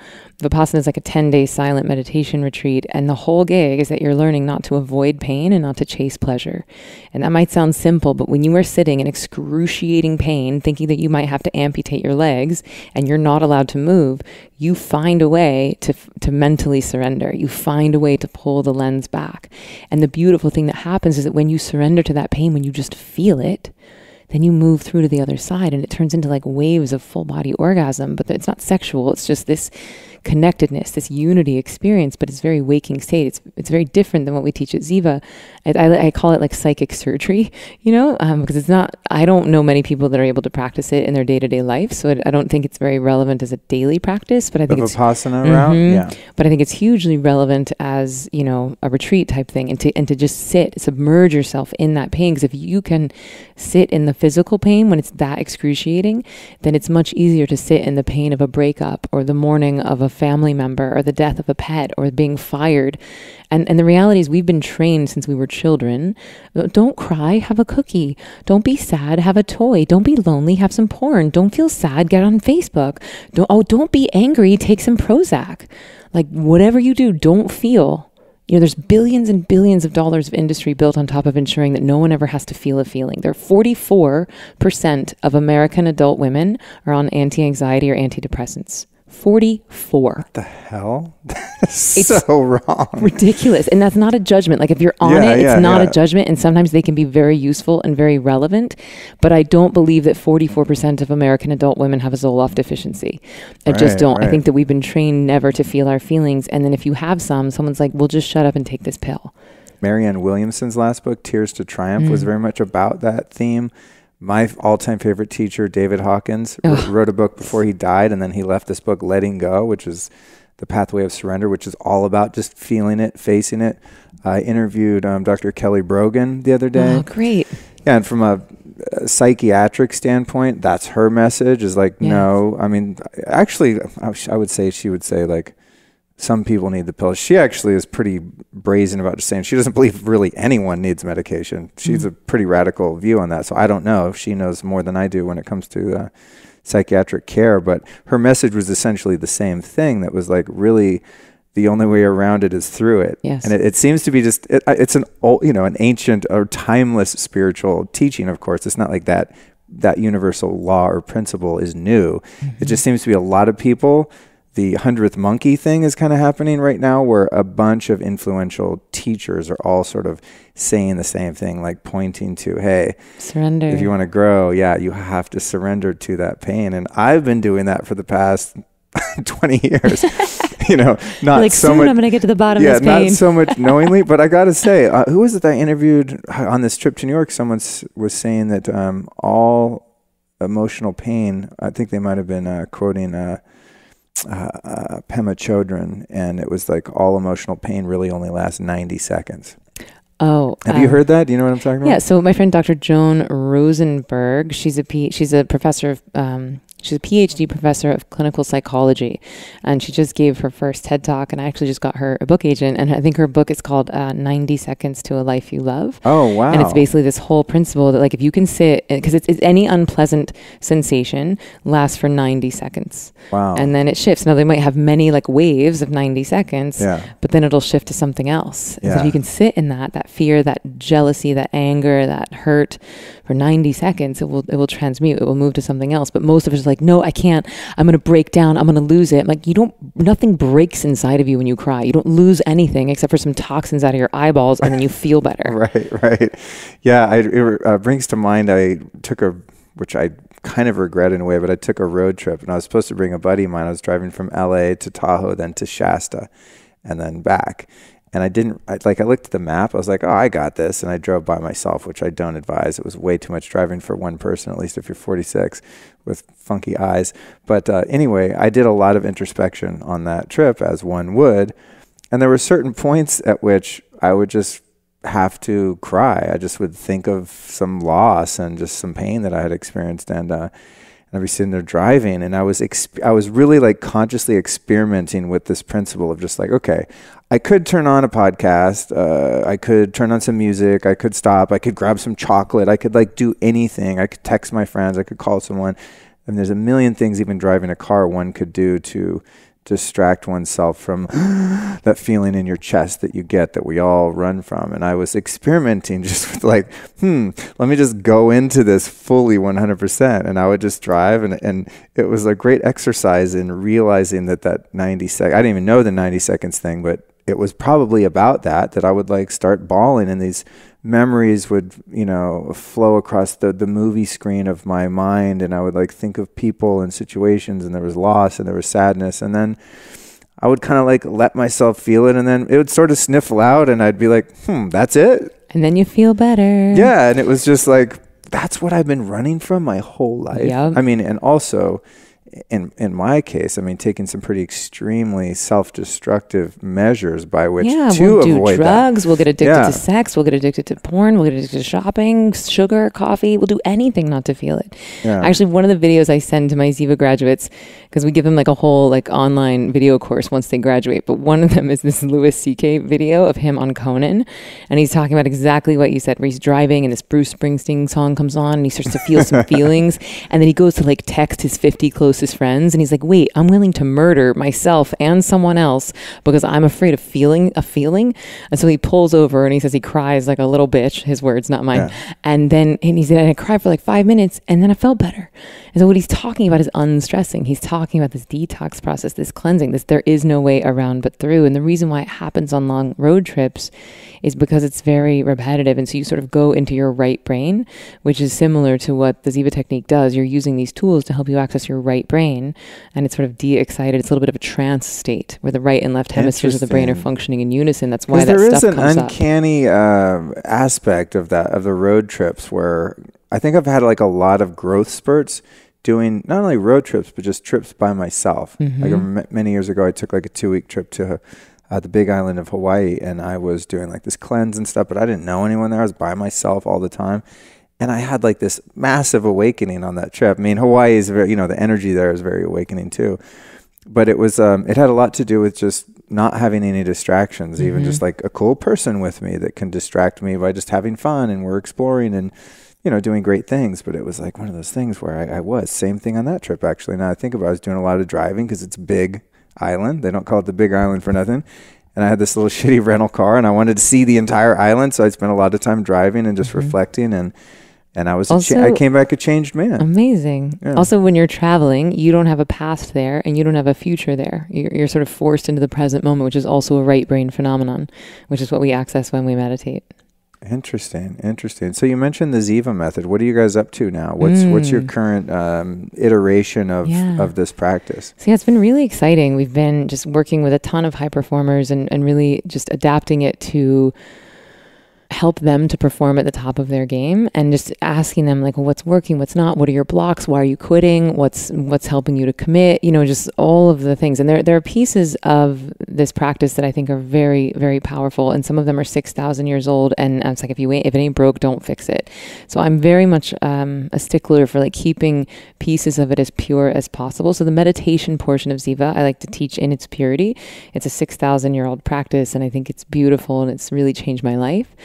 is like a 10-day silent meditation retreat. And the whole gig is that you're learning not to avoid pain and not to chase pleasure. And that might sound simple, but when you are sitting in excruciating pain, thinking that you might have to amputate your legs and you're not allowed to move, you find a way to mentally surrender. You find a way to pull the lens back. And the beautiful thing that happens is that when you surrender to that pain, when you just feel it, then you move through to the other side and it turns into like waves of full body orgasm. But it's not sexual. It's just this connectedness, this unity experience, but it's very waking state. It's very different than what we teach at Ziva. I call it like psychic surgery, because it's not, I don't know many people that are able to practice it in their day-to-day life. So I don't think it's very relevant as a daily practice, but I think it's Vipassana route. Yeah. But I think it's hugely relevant as, a retreat type thing and to just sit, submerge yourself in that pain. Because if you can sit in the physical pain when it's that excruciating, then it's much easier to sit in the pain of a breakup or the mourning of a family member or the death of a pet or being fired. And the reality is we've been trained since we were children. Don't cry, have a cookie. Don't be sad, have a toy. Don't be lonely, have some porn. Don't feel sad, get on Facebook. Don't be angry, take some Prozac. Like whatever you do, don't feel. There's billions and billions of dollars of industry built on top of ensuring that no one ever has to feel a feeling. There are 44% of American adult women are on anti-anxiety or antidepressants. 44. What the hell? It's so wrong. Ridiculous. And that's not a judgment. Like if you're on it's not a judgment. And sometimes they can be very useful and very relevant. But I don't believe that 44% of American adult women have a Zoloft deficiency. I just don't. I think that we've been trained never to feel our feelings. And then if you have someone's like, well, just shut up and take this pill. Marianne Williamson's last book, Tears to Triumph, was very much about that theme. My all-time favorite teacher, David Hawkins, wrote a book before he died, and then he left this book, Letting Go, which is The Pathway of Surrender, which is all about just feeling it, facing it. I interviewed Dr. Kelly Brogan the other day. Oh, great. Yeah, and from a psychiatric standpoint, that's her message is like, no, I mean, actually, I would say, she would say like, some people need the pill. She actually is pretty brazen about just saying she doesn't believe really anyone needs medication. She's a pretty radical view on that. So I don't know if she knows more than I do when it comes to psychiatric care. But her message was essentially the same thing. That was like really the only way around it is through it. Yes. And it seems to be just, it's an old, an ancient or timeless spiritual teaching, of course. It's not like that universal law or principle is new. It just seems to be a lot of people. The 100th monkey thing is kind of happening right now where a bunch of influential teachers are all sort of saying the same thing, like pointing to, hey, surrender. If you want to grow, you have to surrender to that pain. And I've been doing that for the past 20 years, not like, so soon much. I'm going to get to the bottom of this pain. Not so much knowingly, but I got to say, who was it that I interviewed on this trip to New York? Someone was saying that all emotional pain, I think they might have been quoting Pema Chodron, and it was like all emotional pain really only lasts 90 seconds. Oh, have you heard that? Do you know what I'm talking about? Yeah. So my friend Dr. Joan Rosenberg, she's a professor of she's a PhD professor of clinical psychology, and she just gave her first TED Talk, and I actually just got her a book agent, and I think her book is called 90 Seconds to a Life You Love. Oh, wow. And it's basically this whole principle that like if you can sit, because it's any unpleasant sensation lasts for 90 seconds. Wow. And then it shifts. Now they might have many like waves of 90 seconds, but then it'll shift to something else. And so if you can sit in that fear, that jealousy, that anger, that hurt for 90 seconds, it will transmute, it will move to something else. But most of us are like, no, I can't. I'm going to break down. I'm going to lose it. I'm like, nothing breaks inside of you when you cry. You don't lose anything except for some toxins out of your eyeballs, and then you feel better. Right. Yeah, it brings to mind, I took which I kind of regret in a way, but I took a road trip, and I was supposed to bring a buddy of mine. I was driving from LA to Tahoe, then to Shasta, and then back. And I looked at the map. I was like, oh, I got this. And I drove by myself, which I don't advise. It was way too much driving for one person, at least if you're 46 with funky eyes. But anyway, I did a lot of introspection on that trip, as one would. And there were certain points at which I would just have to cry. I just would think of some loss and just some pain that I had experienced. And I'd be sitting there driving, and I was really like consciously experimenting with this principle of just like, okay, I could turn on a podcast, I could turn on some music, I could stop, I could grab some chocolate, I could like do anything, I could text my friends, I could call someone. And there's a million things, even driving a car, one could do to distract oneself from that feeling in your chest that you get, that we all run from. And I was experimenting just with like, let me just go into this fully 100%. And I would just drive, and it was a great exercise in realizing that 90 seconds, I didn't even know the 90 seconds thing, but it was probably about that I would like start bawling, and these memories would, flow across the movie screen of my mind, and I would like think of people and situations, and there was loss and there was sadness, and then I would kind of like let myself feel it, and then it would sort of sniffle out, and I'd be like, that's it. And then you feel better. Yeah, and it was just like, that's what I've been running from my whole life. Yep. I mean, and also in my case, I mean, taking some pretty extremely self-destructive measures by which to we'll do avoid drugs, that. we'll get addicted to sex, we'll get addicted to porn, we'll get addicted to shopping, sugar, coffee. We'll do anything not to feel it. Yeah. Actually, one of the videos I send to my Ziva graduates, because we give them like a whole like online video course once they graduate, but one of them is this Louis C.K. video of him on Conan, and he's talking about exactly what you said, where he's driving and this Bruce Springsteen song comes on, and he starts to feel some feelings, and then he goes to like text his 50 closest friends, and he's like, wait, I'm willing to murder myself and someone else because I'm afraid of feeling a feeling. And so he pulls over and he says he cries like a little bitch, his words, not mine. Yeah. And he said, I cried for like 5 minutes and then I felt better. And so what he's talking about is unstressing. He's talking about this detox process, this cleansing, this there is no way around but through. And the reason why it happens on long road trips is because it's very repetitive. And so you sort of go into your right brain, which is similar to what the Ziva technique does. You're using these tools to help you access your right brain, and it's sort of de-excited. It's a little bit of a trance state where the right and left hemispheres of the brain are functioning in unison. That's why that stuff comes up. There is an uncanny aspect of that, of the road trips, where I think I've had like a lot of growth spurts doing not only road trips, but just trips by myself. Mm-hmm. Like many years ago, I took like a 2-week trip to the big island of Hawaii, and I was doing like this cleanse and stuff, but I didn't know anyone there. I was by myself all the time. And I had like this massive awakening on that trip. I mean, Hawaii is very, the energy there is very awakening too. But it was, it had a lot to do with just not having any distractions, even just like a cool person with me that can distract me by just having fun, and we're exploring and, doing great things. But it was like one of those things where I was, same thing on that trip actually. Now I think about it, I was doing a lot of driving because it's a big island. They don't call it the big island for nothing. And I had this little shitty rental car, and I wanted to see the entire island. So I spent a lot of time driving and just reflecting, and I was I came back a changed man. Amazing. Yeah. Also, when you're traveling, you don't have a past there and you don't have a future there. You're sort of forced into the present moment, which is also a right brain phenomenon, which is what we access when we meditate. Interesting. So you mentioned the Ziva method. What are you guys up to now? What's your current iteration of this practice? So it's been really exciting. We've been just working with a ton of high performers and really just adapting it to help them to perform at the top of their game, and just asking them like, well, what's working, what's not, what are your blocks, why are you quitting, what's helping you to commit, just all of the things. And there are pieces of this practice that I think are very, very powerful, and some of them are 6,000 years old, and it's like, if it ain't broke, don't fix it. So I'm very much a stickler for like keeping pieces of it as pure as possible. So the meditation portion of Ziva I like to teach in its purity. It's a 6,000-year-old practice, and I think it's beautiful, and it's really changed my life.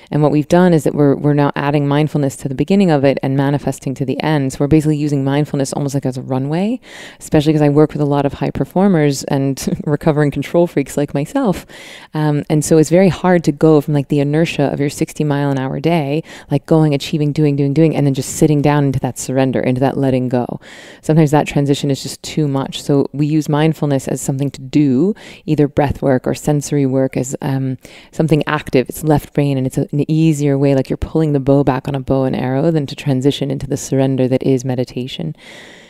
And what we've done is that we're now adding mindfulness to the beginning of it and manifesting to the end. So we're basically using mindfulness almost like as a runway, especially because I work with a lot of high performers and recovering control freaks like myself. And so it's very hard to go from like the inertia of your 60-mile-an-hour day, like going, achieving, doing, and then just sitting down into that surrender, into that letting go. Sometimes that transition is just too much. So we use mindfulness as something to do, either breath work or sensory work, as something active. It's left brain, and it's an easier way, like you're pulling the bow back on a bow and arrow, than to transition into the surrender that is meditation.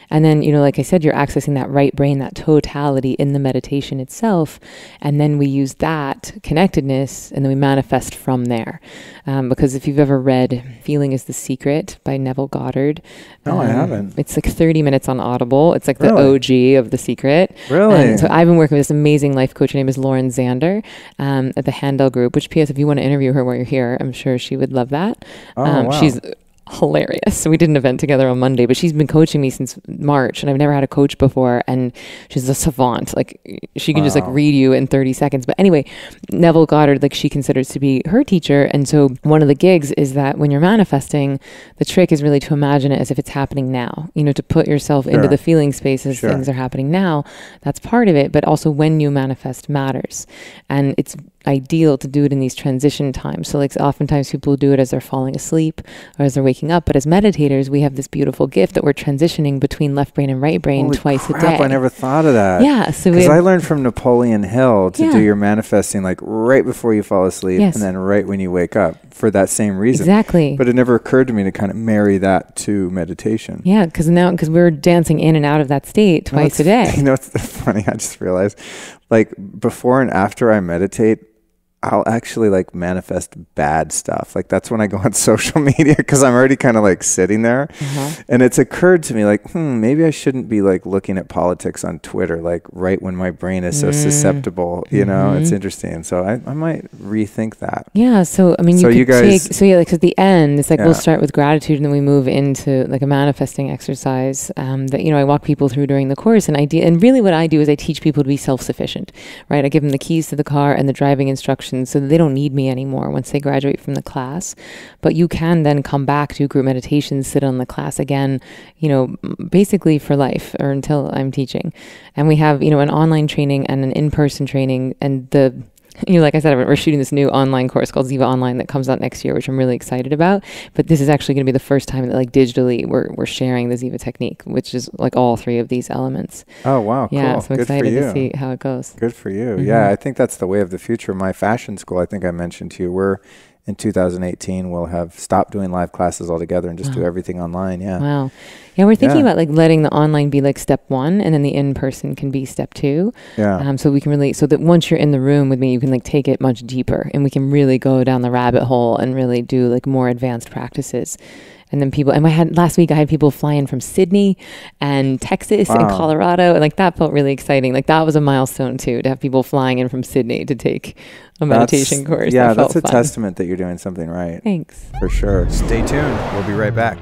And then, like I said, you're accessing that right brain, that totality in the meditation itself. And then we use that connectedness, and then we manifest from there. Because if you've ever read Feeling is the Secret by Neville Goddard. No, I haven't. It's like 30 minutes on Audible. It's like the OG of The Secret. Really? So I've been working with this amazing life coach. Her name is Lauren Zander at the Handel Group, which, P.S., if you want to interview her while you're here, I'm sure she would love that. Wow. She's hilarious. So we did an event together on Monday, but she's been coaching me since March, and I've never had a coach before, and she's a savant. Like, she can just like read you in 30 seconds. But anyway, Neville Goddard, like, she considers to be her teacher. And so one of the gigs is that when you're manifesting, the trick is really to imagine it as if it's happening now, you know, to put yourself into the feeling space as things are happening now. That's part of it. But also when you manifest matters. And it's ideal to do it in these transition times. So like oftentimes people do it as they're falling asleep or as they're waking up. But as meditators, we have this beautiful gift that we're transitioning between left brain and right brain twice a day. I never thought of that. Yeah. So because I learned from Napoleon Hill to do your manifesting like right before you fall asleep and then right when you wake up for that same reason. Exactly. But it never occurred to me to kind of marry that to meditation. Yeah. Because we're dancing in and out of that state twice a day. You know, it's funny. I just realized like before and after I meditate, I'll actually like manifest bad stuff. Like that's when I go on social media because I'm already kind of like sitting there. And it's occurred to me like, maybe I shouldn't be like looking at politics on Twitter, like right when my brain is so susceptible, you know, it's interesting. So I might rethink that. Yeah. So, I mean, you guys, like at the end, it's like, we'll start with gratitude and then we move into like a manifesting exercise that, you know, I walk people through during the course and really what I do is I teach people to be self-sufficient, right? I give them the keys to the car and the driving instructions so that they don't need me anymore once they graduate from the class. But you can then come back to group meditation, sit on the class again, you know, basically for life or until I'm teaching. And we have, you know, an online training and an in-person training. And you know, like I said, we're shooting this new online course called Ziva Online that comes out next year, which I'm really excited about. But this is actually going to be the first time that like digitally we're sharing the Ziva technique, which is like all three of these elements. Oh, wow. Cool. Yeah, so I'm excited to see how it goes. Good for you. Yeah, I think that's the way of the future. My fashion school, I think I mentioned to you, in 2018, we'll have stopped doing live classes altogether and just do everything online. Yeah. Wow. Yeah, we're thinking about like letting the online be like step 1 and then the in-person can be step 2. Yeah. So we can really, so that once you're in the room with me, you can like take it much deeper and we can really go down the rabbit hole and really do like more advanced practices. And then last week I had people fly in from Sydney and Texas and Colorado. And like that felt really exciting. Like that was a milestone too, to have people flying in from Sydney to take a meditation course. Yeah, that's a testament that you're doing something right. Thanks. For sure. Stay tuned. We'll be right back.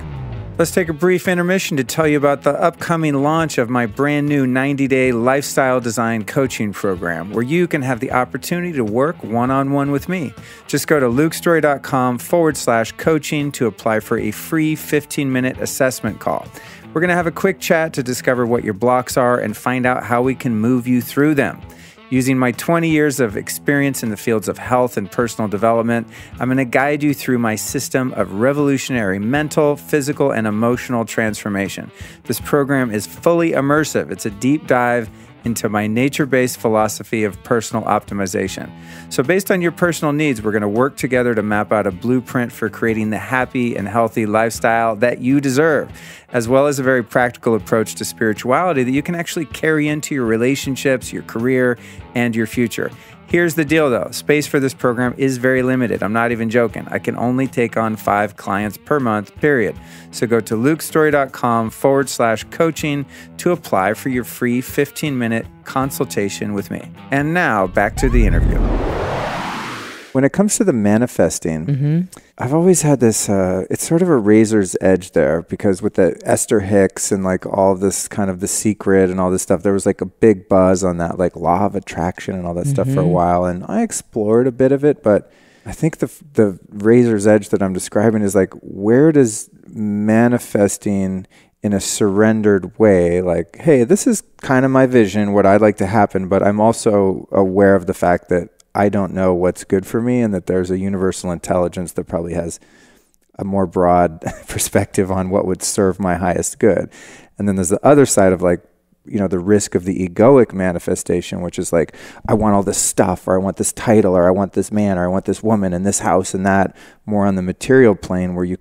Let's take a brief intermission to tell you about the upcoming launch of my brand new 90-day lifestyle design coaching program, where you can have the opportunity to work one-on-one with me. Just go to lukestory.com/coaching to apply for a free 15-minute assessment call. We're going to have a quick chat to discover what your blocks are and find out how we can move you through them. Using my 20 years of experience in the fields of health and personal development, I'm going to guide you through my system of revolutionary mental, physical, and emotional transformation. This program is fully immersive. It's a deep dive into my nature-based philosophy of personal optimization. So based on your personal needs, we're going to work together to map out a blueprint for creating the happy and healthy lifestyle that you deserve, as well as a very practical approach to spirituality that you can actually carry into your relationships, your career, and your future. Here's the deal though, space for this program is very limited. I'm not even joking. I can only take on 5 clients per month, period. So go to lukestory.com/coaching to apply for your free 15-minute consultation with me. And now back to the interview. When it comes to the manifesting, I've always had this, it's sort of a razor's edge there, because with the Esther Hicks and like all this kind of The Secret and all this stuff, there was like a big buzz on that like law of attraction and all that stuff for a while. And I explored a bit of it, but I think the razor's edge that I'm describing is like, where does manifesting in a surrendered way, like, hey, this is kind of my vision, what I'd like to happen, but I'm also aware of the fact that I don't know what's good for me and that there's a universal intelligence that probably has a more broad perspective on what would serve my highest good. And then there's the other side of like, you know, the risk of the egoic manifestation, which is like, I want all this stuff, or I want this title, or I want this man, or I want this woman and this house and that, more on the material plane where you're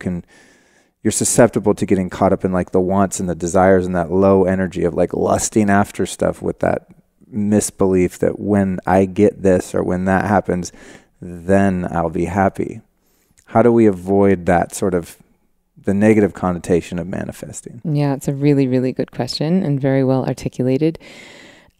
susceptible to getting caught up in like the wants and the desires and that low energy of like lusting after stuff with that misbelief that when I get this or when that happens, then I'll be happy. How do we avoid that sort of the negative connotation of manifesting? Yeah, it's a really, really good question and very well articulated.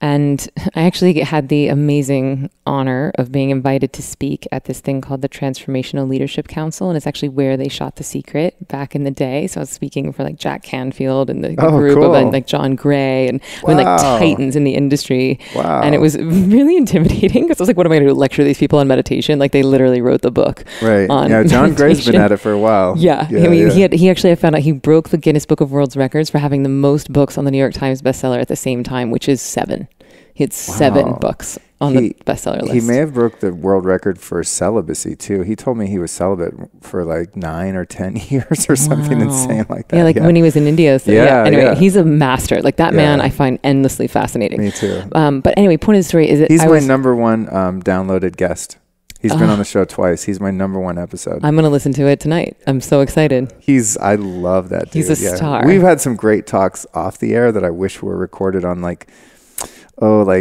And I actually had the amazing honor of being invited to speak at this thing called the Transformational Leadership Council. And it's actually where they shot The Secret back in the day. So I was speaking for like Jack Canfield and the group cool. of like John Gray and like titans in the industry. Wow. And it was really intimidating because I was like, what am I going to do? Lecture these people on meditation? Like they literally wrote the book. Right. On yeah. John meditation. Gray's been at it for a while. Yeah. I mean, he actually, I found out he broke the Guinness Book of World Records for having the most books on the New York Times bestseller at the same time, which is 7. He had 7 books on the bestseller list. He may have broke the world record for celibacy too. He told me he was celibate for like 9 or 10 years or something insane like that. Yeah, like when he was in India. So anyway, he's a master. Like that man I find endlessly fascinating. Me too. But anyway, point of the story is that he's my number one downloaded guest. He's been on the show twice. He's my number 1 episode. I'm going to listen to it tonight. I'm so excited. I love that dude. He's a star. We've had some great talks off the air that I wish were recorded on like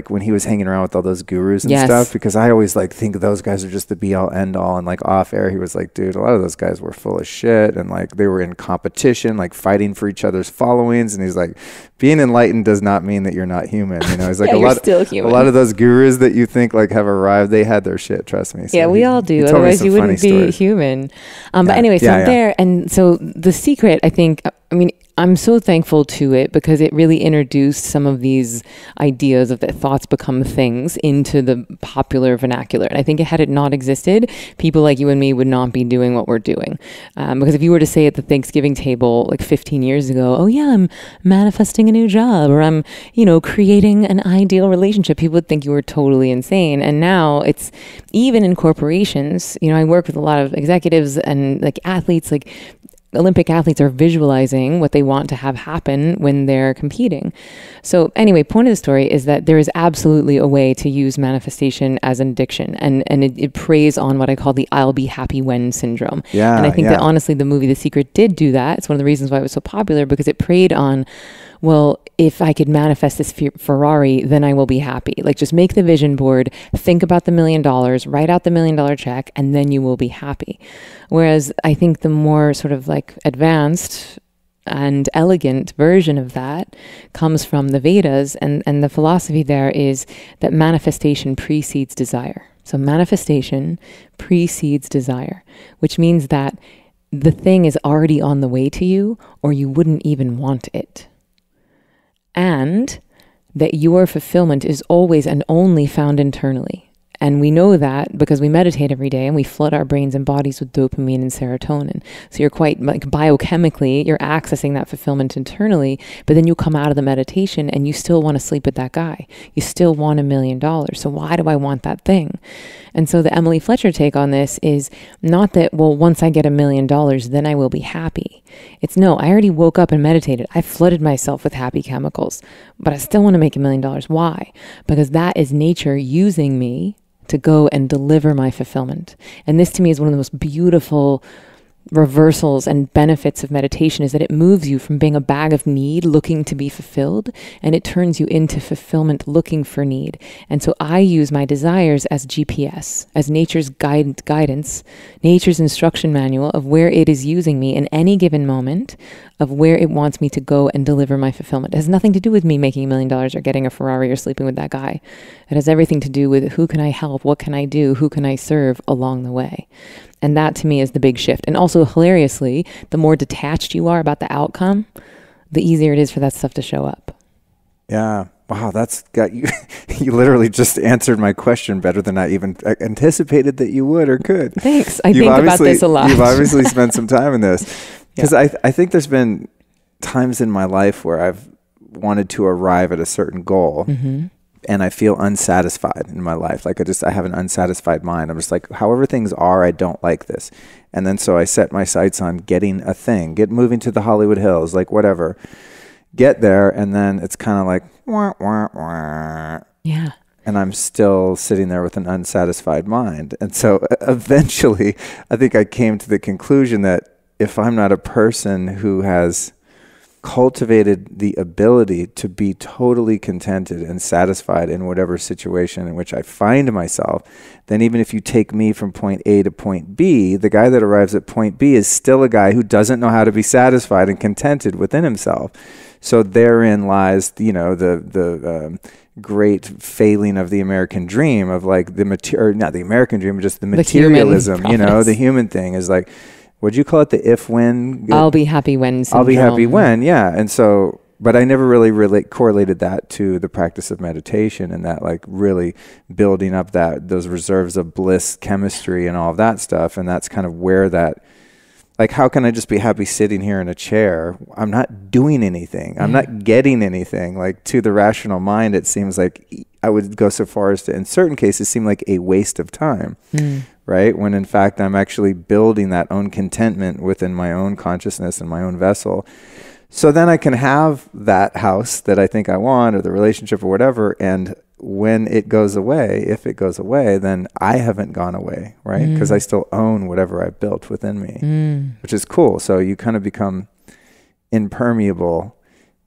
when he was hanging around with all those gurus and stuff, because I always like think those guys are just the be all end all, and like off air he was like, dude, a lot of those guys were full of shit and like they were in competition, like fighting for each other's followings, and he's like, being enlightened does not mean that you're not human, you know. He's like, you're still human. A lot of those gurus that you think like have arrived, they had their shit, trust me. So we all do, otherwise you wouldn't be human. But anyway, so I'm there, and so The Secret, I think, I mean, I'm so thankful to it because it really introduced some of these ideas of that thoughts become things into the popular vernacular. And I think had it not existed, people like you and me would not be doing what we're doing. Because if you were to say at the Thanksgiving table like 15 years ago, oh yeah, I'm manifesting a new job, or I'm, creating an ideal relationship, people would think you were totally insane. And now it's even in corporations, I work with a lot of executives and like athletes, like Olympic athletes are visualizing what they want to have happen when they're competing. So anyway, point of the story is that there is absolutely a way to use manifestation as an addiction. And it preys on what I call the I'll be happy when syndrome. Yeah, and I think that honestly, the movie The Secret did do that. It's one of the reasons why it was so popular, because it preyed on, well, if I could manifest this Ferrari, then I will be happy. Like just make the vision board, think about the $1 million, write out the $1 million check, and then you will be happy. Whereas I think the more sort of like advanced and elegant version of that comes from the Vedas, and the philosophy there is that manifestation precedes desire. So manifestation precedes desire, which means that the thing is already on the way to you, or you wouldn't even want it. And that your fulfillment is always and only found internally. And we know that because we meditate every day and we flood our brains and bodies with dopamine and serotonin. So you're quite like biochemically, you're accessing that fulfillment internally, but then you come out of the meditation and you still want to sleep with that guy. You still want $1 million. So why do I want that thing? And so the Emily Fletcher take on this is not that, well, once I get $1 million, then I will be happy. It's no, I already woke up and meditated. I flooded myself with happy chemicals, but I still want to make $1 million. Why? Because that is nature using me to go and deliver my fulfillment. And this to me is one of the most beautiful reversals and benefits of meditation, is that it moves you from being a bag of need looking to be fulfilled, and it turns you into fulfillment looking for need. And so I use my desires as GPS, as nature's guidance, nature's instruction manual of where it is using me in any given moment, of where it wants me to go and deliver my fulfillment. It has nothing to do with me making $1 million or getting a Ferrari or sleeping with that guy. It has everything to do with who can I help, what can I do, who can I serve along the way. And that to me is the big shift. And also hilariously, the more detached you are about the outcome, the easier it is for that stuff to show up. Yeah. Wow, that's got you. You literally just answered my question better than I even anticipated that you would or could. Thanks. I think about this a lot. You've obviously spent some time in this. Because I think there's been times in my life where I've wanted to arrive at a certain goal, and I feel unsatisfied in my life. Like I have an unsatisfied mind. I'm just like, however things are, I don't like this. And then so I set my sights on getting a thing, moving to the Hollywood Hills, like whatever. Get there, and then it's kind of like, wah, wah, wah. Yeah. And I'm still sitting there with an unsatisfied mind. And so eventually, I think I came to the conclusion that if I'm not a person who has cultivated the ability to be totally contented and satisfied in whatever situation in which I find myself, then even if you take me from point A to point B, the guy that arrives at point B is still a guy who doesn't know how to be satisfied and contented within himself. So therein lies, the great failing of the American dream of like not the American dream, but just the human materialism, you know, promise. the human thing is like, what'd you call it? The if-when? I'll be happy when syndrome. I'll be happy when, yeah. And so, but I never really correlated that to the practice of meditation and that like really building up those reserves of bliss chemistry and all of that stuff. And that's kind of where that, like, how can I just be happy sitting here in a chair? I'm not doing anything. I'm not getting anything. Like, to the rational mind, it seems like I would go so far as to, in certain cases, seem like a waste of time, right? When in fact, I'm actually building that own contentment within my own consciousness and my own vessel. So then I can have that house that I think I want, or the relationship or whatever, and when it goes away, if it goes away, then I haven't gone away, right? Because I still own whatever I've built within me, which is cool. So you kind of become impermeable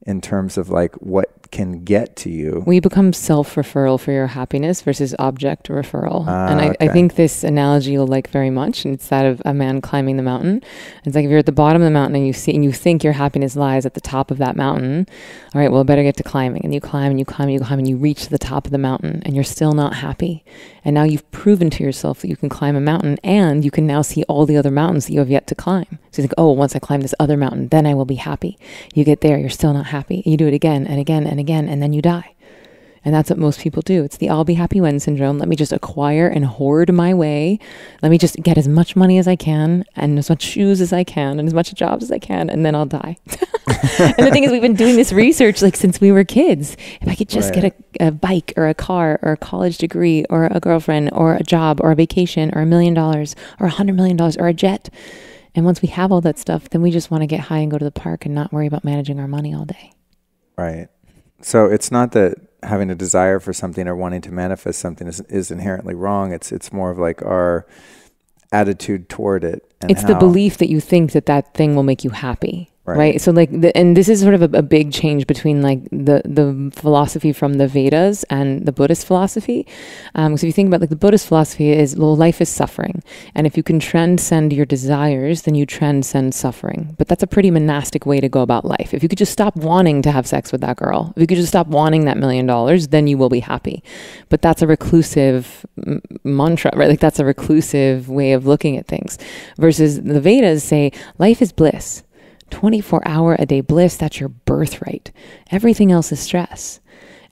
in terms of like what can get to you. We become self-referral for your happiness versus object referral. And I Okay. think this analogy you'll like very much, and it's that of a man climbing the mountain. It's like if you're at the bottom of the mountain and you think your happiness lies at the top of that mountain, all right, well, better get to climbing. And you climb and you climb and you climb and you reach the top of the mountain and you're still not happy. And now you've proven to yourself that you can climb a mountain, and you can now see all the other mountains that you have yet to climb. So you think, oh, once I climb this other mountain, then I will be happy. You get there, you're still not happy. You do it again and again and again, and then you die. And that's what most people do. It's the I'll be happy when syndrome. Let me just acquire and hoard my way. Let me just get as much money as I can, and as much shoes as I can, and as much jobs as I can, and then I'll die. And the thing is, we've been doing this research like since we were kids. If I could just get a bike or a car or a college degree or a girlfriend or a job or a vacation or $1 million or $100 million or a jet. And once we have all that stuff, then we just want to get high and go to the park and not worry about managing our money all day. Right. So it's not that having a desire for something or wanting to manifest something is inherently wrong. It's more of like our attitude toward it. And it's the belief that you think that thing will make you happy. Right. So like, and this is sort of a big change between like the philosophy from the Vedas and the Buddhist philosophy. So if you think about like the Buddhist philosophy is, well, life is suffering. And if you can transcend your desires, then you transcend suffering. But that's a pretty monastic way to go about life. If you could just stop wanting to have sex with that girl, if you could just stop wanting that $1 million, then you will be happy. But that's a reclusive mantra, right? Like that's a reclusive way of looking at things. Versus the Vedas say life is bliss. 24-hour-a-day bliss, that's your birthright. Everything else is stress.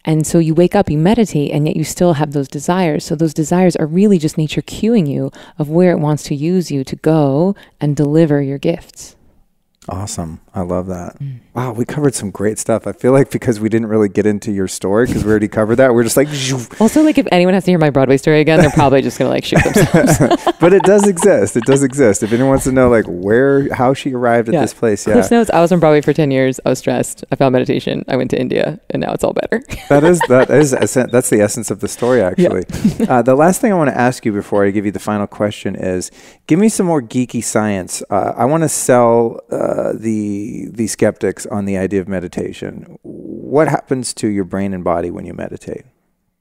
And so you wake up, you meditate, and yet you still have those desires. So those desires are really just nature cueing you of where it wants to use you to go and deliver your gifts. Awesome. I love that. Wow, we covered some great stuff. I feel like because we didn't really get into your story, because we already covered that, we're just like... Also, like if anyone has to hear my Broadway story again, they're probably just going to like shoot themselves. But it does exist. It does exist. If anyone wants to know like how she arrived at this place, Cliff Notes, I was on Broadway for 10 years. I was stressed. I found meditation. I went to India, and now it's all better. That's the essence of the story, actually. Yeah. The last thing I want to ask you before I give you the final question is, give me some more geeky science. I want to sell the skeptics on the idea of meditation. What happens to your brain and body when you meditate?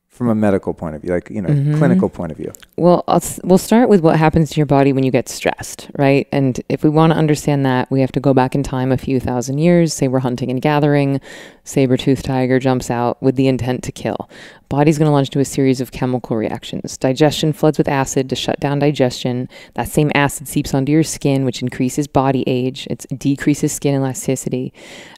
From a medical point of view, like, clinical point of view. Well, we'll start with what happens to your body when you get stressed, right? And if we want to understand that, we have to go back in time a few thousand years. Say we're hunting and gathering, saber-toothed tiger jumps out with the intent to kill. Body's going to launch into a series of chemical reactions. Digestion floods with acid to shut down digestion. That same acid seeps onto your skin, which increases body age. It decreases skin elasticity.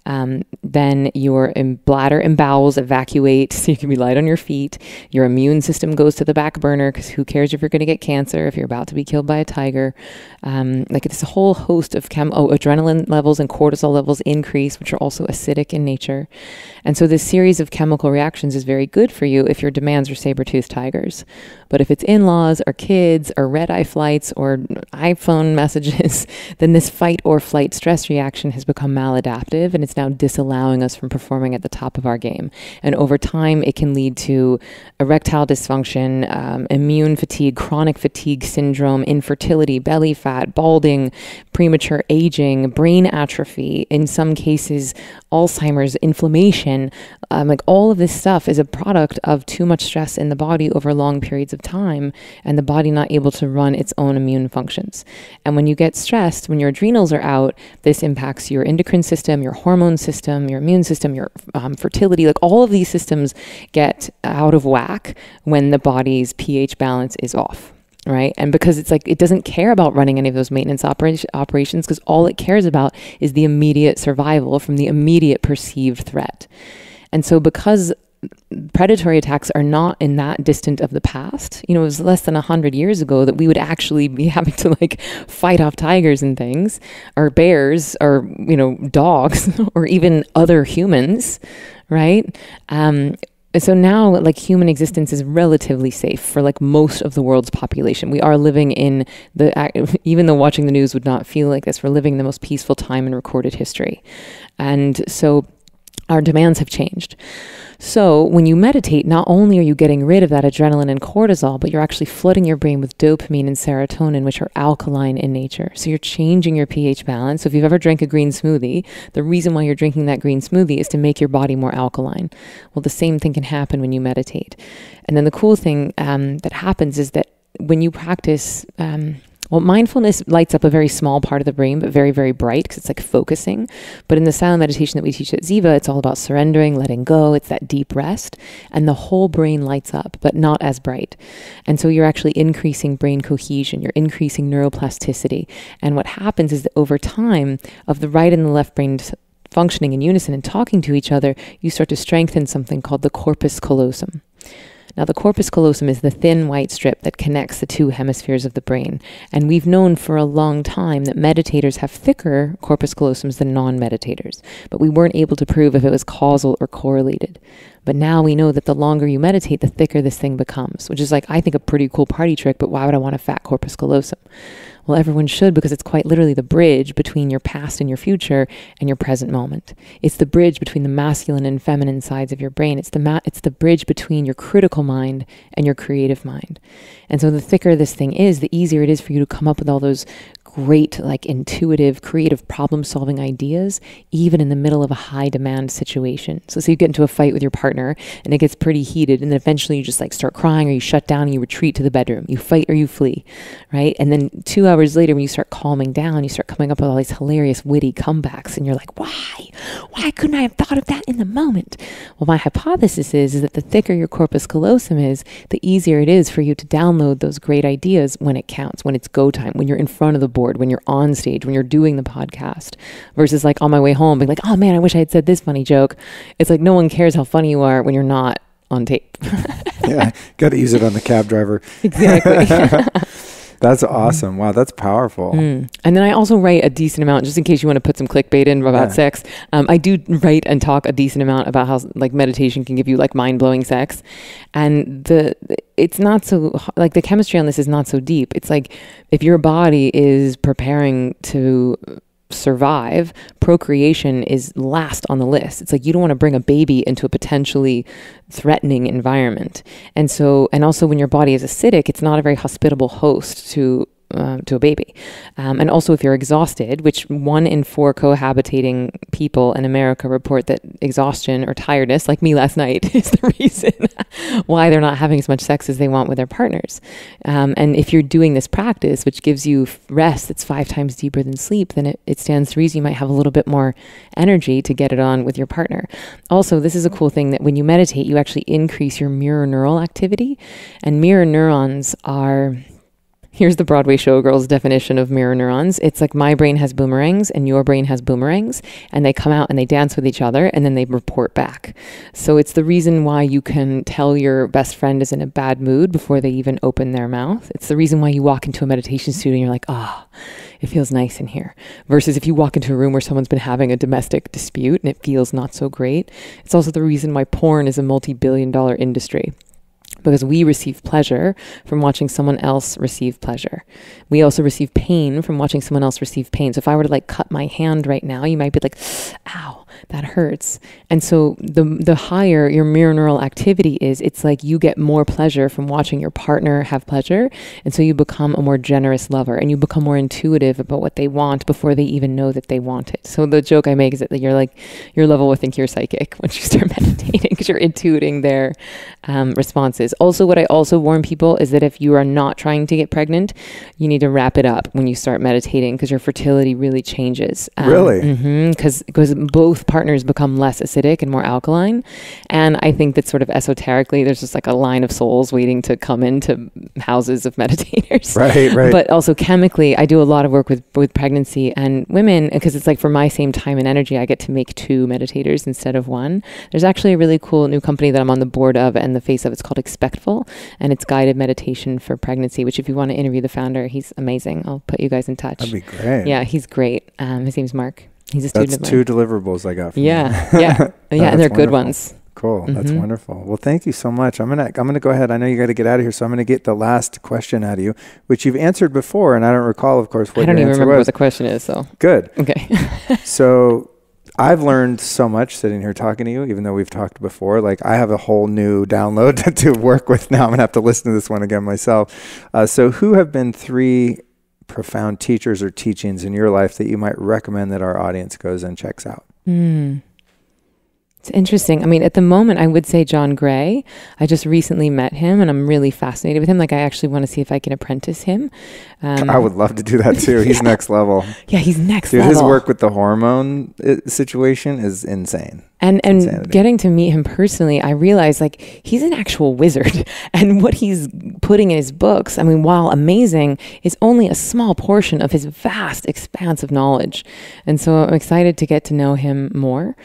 Then your bladder and bowels evacuate, so you can be light on your feet. Your immune system goes to the back burner, because who cares if you're going to get cancer, if you're about to be killed by a tiger. Like it's a whole host of adrenaline levels and cortisol levels increase, which are also acidic in nature. And so this series of chemical reactions is very good for you if your demands are saber-toothed tigers. But if it's in-laws or kids or red-eye flights or iPhone messages, then this fight or flight stress reaction has become maladaptive, and it's now disallowing us from performing at the top of our game. And over time, it can lead to erectile dysfunction, immune fatigue, chronic fatigue syndrome, infertility, belly fat, balding, premature aging, brain atrophy, in some cases, Alzheimer's, inflammation, inflammation, like all of this stuff is a product of too much stress in the body over long periods of time, and the body not able to run its own immune functions. And when you get stressed, when your adrenals are out, this impacts your endocrine system, your hormone system, your immune system, your fertility. Like all of these systems get out of whack when the body's pH balance is off. Right. And because it's like, it doesn't care about running any of those maintenance operations, because all it cares about is the immediate survival from the immediate perceived threat. And so because predatory attacks are not in that distant of the past, it was less than 100 years ago that we would actually be having to like fight off tigers and things, or bears, or, dogs, or even other humans. Right. So now, like, human existence is relatively safe for like most of the world's population. We are living in even though watching the news would not feel like this, we're living in the most peaceful time in recorded history. And so our demands have changed. So when you meditate, not only are you getting rid of that adrenaline and cortisol, but you're actually flooding your brain with dopamine and serotonin, which are alkaline in nature. So you're changing your pH balance. So if you've ever drank a green smoothie, the reason why you're drinking that green smoothie is to make your body more alkaline. Well, the same thing can happen when you meditate. And then the cool thing that happens is that when you practice... mindfulness lights up a very small part of the brain, but very, very bright, because it's like focusing. But in the silent meditation that we teach at Ziva, it's all about surrendering, letting go. It's that deep rest. And the whole brain lights up, but not as bright. And so you're actually increasing brain cohesion. You're increasing neuroplasticity. And what happens is that over time, of the right and the left brain functioning in unison and talking to each other, you start to strengthen something called the corpus callosum. Now, the corpus callosum is the thin white strip that connects the two hemispheres of the brain. And we've known for a long time that meditators have thicker corpus callosums than non-meditators. But we weren't able to prove if it was causal or correlated. But now we know that the longer you meditate, the thicker this thing becomes, which is like, I think, a pretty cool party trick, but why would I want a fat corpus callosum? Well, everyone should, because it's quite literally the bridge between your past and your future and your present moment. It's the bridge between the masculine and feminine sides of your brain. It's the bridge between your critical mind and your creative mind. And so the thicker this thing is, the easier it is for you to come up with all those great, like, intuitive, creative problem-solving ideas, even in the middle of a high-demand situation. So you get into a fight with your partner, and it gets pretty heated, and then eventually you just, like, start crying, or you shut down, and you retreat to the bedroom. You fight or you flee, right? And then 2 hours later, when you start calming down, you start coming up with all these hilarious, witty comebacks, and you're like, why? Why couldn't I have thought of that in the moment? Well, my hypothesis is that the thicker your corpus callosum is, the easier it is for you to download those great ideas when it counts, when it's go time, when you're in front of the board, when you're on stage, when you're doing the podcast, versus like on my way home being like, oh man, I wish I had said this funny joke. It's like, no one cares how funny you are when you're not on tape. Yeah, got to use it on the cab driver. Exactly. That's awesome. Wow, that's powerful. And then I also write a decent amount, just in case you want to put some clickbait in about sex. I do write and talk a decent amount about how like meditation can give you like mind-blowing sex. And it's not so, like, the chemistry on this is not so deep. It's like, if your body is preparing to survive, procreation is last on the list. It's like, you don't want to bring a baby into a potentially threatening environment. And also when your body is acidic, it's not a very hospitable host to a baby. And also if you're exhausted, which 1 in 4 cohabitating people in America report that exhaustion or tiredness, like me last night, is the reason why they're not having as much sex as they want with their partners. And if you're doing this practice, which gives you rest that's 5 times deeper than sleep, then it stands to reason you might have a little bit more energy to get it on with your partner. Also, this is a cool thing that when you meditate, you actually increase your mirror neural activity. And mirror neurons are... Here's the Broadway showgirl's definition of mirror neurons. It's like, my brain has boomerangs and your brain has boomerangs, and they come out and they dance with each other and then they report back. So it's the reason why you can tell your best friend is in a bad mood before they even open their mouth. It's the reason why you walk into a meditation studio and you're like, it feels nice in here. Versus if you walk into a room where someone's been having a domestic dispute and it feels not so great. It's also the reason why porn is a multi-billion-dollar industry. Because we receive pleasure from watching someone else receive pleasure. We also receive pain from watching someone else receive pain. So if I were to like cut my hand right now, you might be like, ow. that hurts. And so the higher your mirror neural activity is, it's like you get more pleasure from watching your partner have pleasure. And so you become a more generous lover, and you become more intuitive about what they want before they even know that they want it. So the joke I make is that you're like, your level will think you're psychic once you start meditating, because you're intuiting their responses. Also, what I also warn people is that if you are not trying to get pregnant, you need to wrap it up when you start meditating, because your fertility really changes. Really? Because both partners become less acidic and more alkaline. And I think that sort of esoterically, there's just like a line of souls waiting to come into houses of meditators. Right. But also chemically, I do a lot of work with pregnancy and women, because it's like for my same time and energy, I get to make 2 meditators instead of 1. There's actually a really cool new company that I'm on the board of and the face of. It's called Expectful, and it's guided meditation for pregnancy, which if you want to interview the founder, he's amazing. I'll put you guys in touch. That'd be great. Yeah, he's great. His name's Mark. He's a student That's of mine. 2 deliverables I got from Yeah, you. yeah, and they're good ones. Cool. That's wonderful. Well, thank you so much. I'm gonna go ahead. I know you got to get out of here, so I'm gonna get the last question out of you, which you've answered before, and I don't recall, of course, what I don't your even answer remember was. what the question is. So Good. okay. So I've learned so much sitting here talking to you, even though we've talked before. Like, I have a whole new download to work with now. I'm going to have to listen to this one again myself. So who have been 3 profound teachers or teachings in your life that you might recommend that our audience goes and checks out? It's interesting. I mean, at the moment, I would say John Gray. I just recently met him, and I'm really fascinated with him. Like, I actually want to see if I can apprentice him. I would love to do that too. He's next level. Yeah, he's next Dude, level. his work with the hormone situation is insane. And Insanity. getting to meet him personally, I realized like he's an actual wizard, and what he's putting in his books, I mean, while amazing, is only a small portion of his vast expanse of knowledge. And so I'm excited to get to know him more.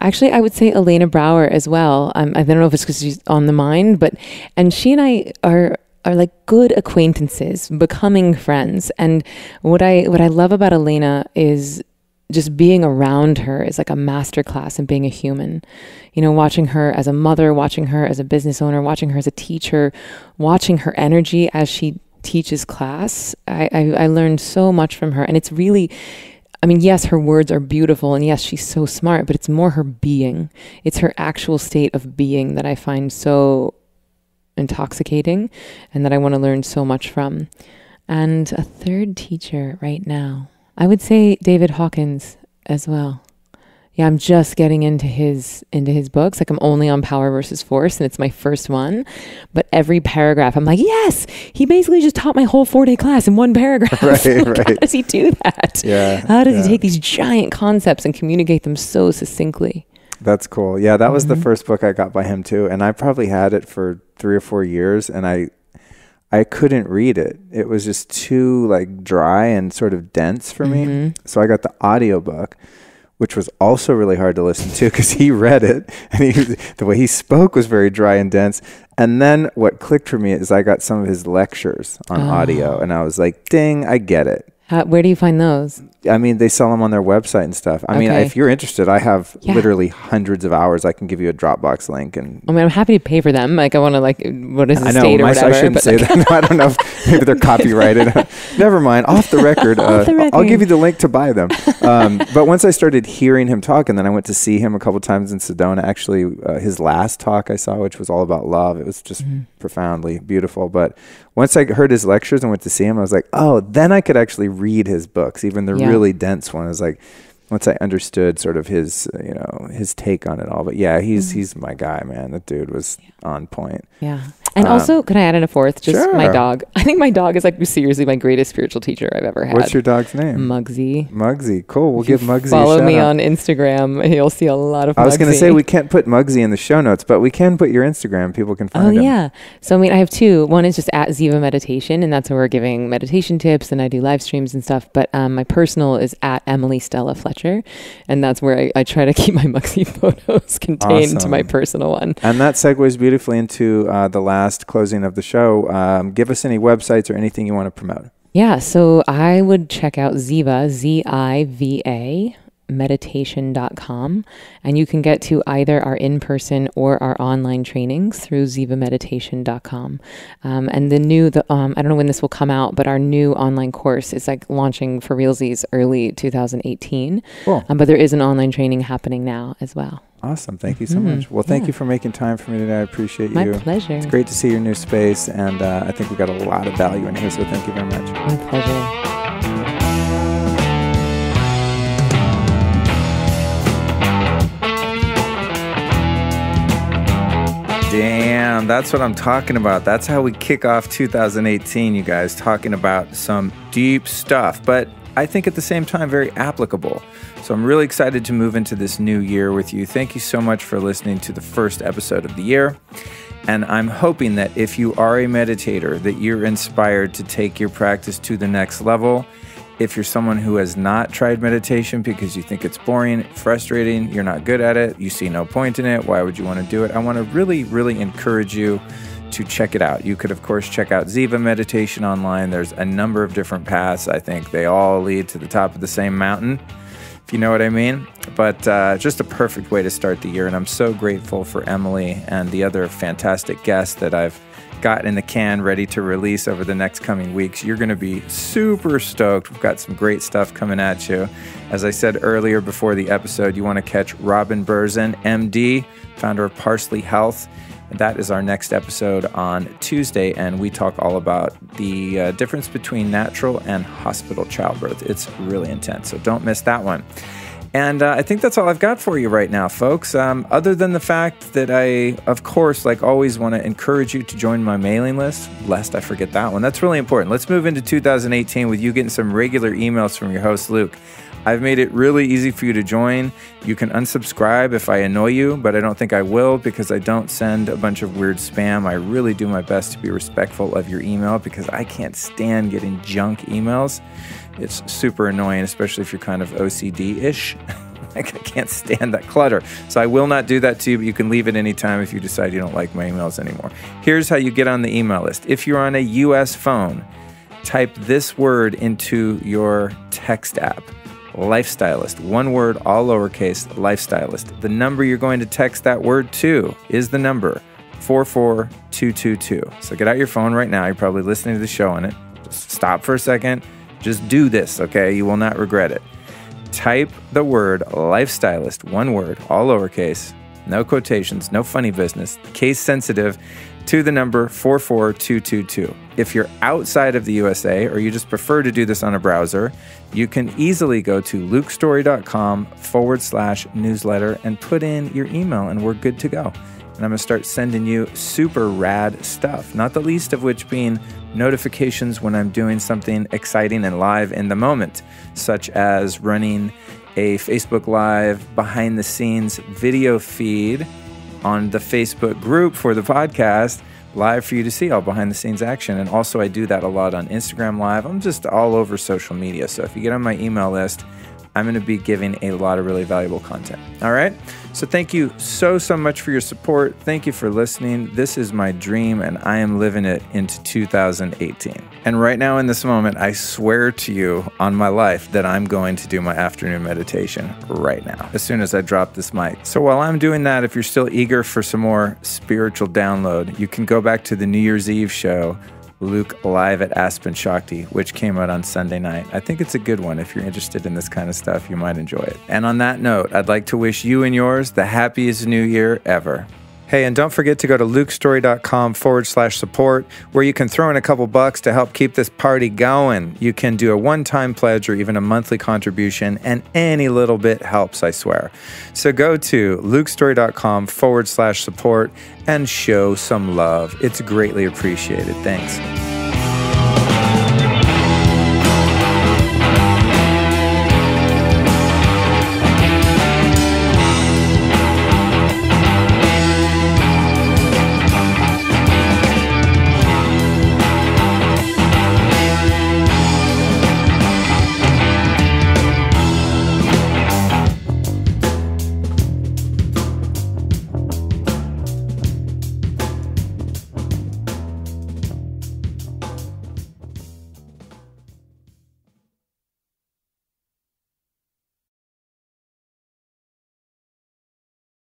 Actually, I would say Elena Brower as well. I don't know if it's because she's on the mind, and she and I are like good acquaintances, becoming friends. And what I love about Elena is just being around her is like a masterclass in being a human. You know, watching her as a mother, watching her as a business owner, watching her as a teacher, watching her energy as she teaches class. I learned so much from her, and it's really, I mean, yes, her words are beautiful, and yes, she's so smart, but it's more her being. It's her actual state of being that I find so intoxicating and that I want to learn so much from. And a third teacher right now, I would say David Hawkins as well. Yeah, I'm just getting into his books. Like, I'm only on Power versus Force, and it's my first one. But every paragraph, I'm like, yes, he basically just taught my whole 4-day class in one paragraph. Right. How does he do that? Yeah. How does he take these giant concepts and communicate them so succinctly? That's cool. Yeah, that was the first book I got by him too. And I probably had it for 3 or 4 years, and I couldn't read it. It was just too like dry and sort of dense for me. So I got the audiobook, which was also really hard to listen to because he read it, and the way he spoke was very dry and dense. And then what clicked for me is I got some of his lectures on audio, and I was like, ding, I get it. Where do you find those? I mean, they sell them on their website and stuff. I mean, if you're interested, I have literally hundreds of hours. I can give you a Dropbox link. And I mean, I'm happy to pay for them. Like, I want to, like, what is the state or whatever? I shouldn't say that. No, I don't know if maybe they're copyrighted. Never mind. Off the record. I'll give you the link to buy them. But once I started hearing him talk, and then I went to see him a couple times in Sedona. Actually, his last talk I saw, which was all about love, it was just profoundly beautiful. But once I heard his lectures and went to see him, I was like, oh, then I could actually read his books, even the really dense one. Is like, once I understood sort of his, his take on it all. But yeah, he's my guy, man. That dude was on point. Yeah. And also, can I add in a fourth? Just sure. my dog. I think my dog is like seriously my greatest spiritual teacher I've ever had. What's your dog's name? Muggsy. Muggsy. Cool. We'll give Muggsy a shout Follow me on Instagram, and you'll see a lot of Muggsy. I was going to say we can't put Muggsy in the show notes, but we can put your Instagram. People can find him. Oh, yeah. So, I mean, I have 2. One is just at Ziva Meditation, and that's where we're giving meditation tips, and I do live streams and stuff. But my personal is at Emily Stella Fletcher, and that's where I try to keep my Muggsy photos contained to my personal one. And that segues beautifully into the last closing of the show. Give us any websites or anything you want to promote. Yeah, so I would check out Ziva, Ziva, zivameditation.com, and you can get to either our in-person or our online trainings through zivameditation.com. And I don't know when this will come out, but our new online course is like launching for realsies early 2018. Cool. But there is an online training happening now as well. Awesome. Thank you so much. Well, thank you for making time for me today. I appreciate you. My pleasure. It's great to see your new space, and I think we got a lot of value in here, so thank you very much. My pleasure. Damn, that's what I'm talking about. That's how we kick off 2018, you guys, talking about some deep stuff, but I think at the same time very applicable. So I'm really excited to move into this new year with you. Thank you so much for listening to the first episode of the year. And I'm hoping that if you are a meditator, that you're inspired to take your practice to the next level. If you're someone who has not tried meditation because you think it's boring, frustrating, you're not good at it, you see no point in it, why would you want to do it? I want to really, really encourage you to check it out. You could, of course, check out Ziva Meditation online. There's a number of different paths. I think they all lead to the top of the same mountain, if you know what I mean. But just a perfect way to start the year. And I'm so grateful for Emily and the other fantastic guests that I've got in the can ready to release over the next coming weeks. You're going to be super stoked. We've got some great stuff coming at you. As I said earlier before the episode, you want to catch Robin Berzin, MD, founder of Parsley Health. That is our next episode on Tuesday, and we talk all about the difference between natural and hospital childbirth. It's really intense, so don't miss that one. And I think that's all I've got for you right now, folks. Other than the fact that I, of course, like always, want to encourage you to join my mailing list, lest I forget that one. That's really important. Let's move into 2018 with you getting some regular emails from your host, Luke. I've made it really easy for you to join. You can unsubscribe if I annoy you, but I don't think I will because I don't send a bunch of weird spam. I really do my best to be respectful of your email because I can't stand getting junk emails. It's super annoying, especially if you're kind of OCD-ish. Like, I can't stand that clutter. So I will not do that to you, but you can leave it anytime if you decide you don't like my emails anymore. Here's how you get on the email list. If you're on a US phone, type this word into your text app. Lifestylist, one word, all lowercase, lifestylist. The number you're going to text that word to is the number 44222. So get out your phone right now. You're probably listening to the show on it. Just stop for a second. Just do this, okay? You will not regret it. Type the word lifestylist, one word, all lowercase, no quotations, no funny business, case sensitive, to the number 44222. If you're outside of the USA or you just prefer to do this on a browser, you can easily go to lukestorey.com/newsletter and put in your email and we're good to go. And I'm going to start sending you super rad stuff, not the least of which being notifications when I'm doing something exciting and live in the moment, such as running a Facebook Live behind the scenes video feed on the Facebook group for the podcast, live for you to see all behind the scenes action. And also I do that a lot on Instagram Live. I'm just all over social media. So if you get on my email list, I'm going to be giving a lot of really valuable content. All right. So thank you so much for your support. Thank you for listening. This is my dream and I am living it into 2018. And right now in this moment, I swear to you on my life that I'm going to do my afternoon meditation right now, as soon as I drop this mic. So while I'm doing that, if you're still eager for some more spiritual download, you can go back to the New Year's Eve show, Luke Live at Aspen Shakti, which came out on Sunday night. I think it's a good one. If you're interested in this kind of stuff, you might enjoy it. And on that note, I'd like to wish you and yours the happiest new year ever. Hey, and don't forget to go to lukestorey.com/support, where you can throw in a couple bucks to help keep this party going. You can do a one-time pledge or even a monthly contribution, and any little bit helps, I swear. So go to lukestorey.com/support and show some love. It's greatly appreciated. Thanks.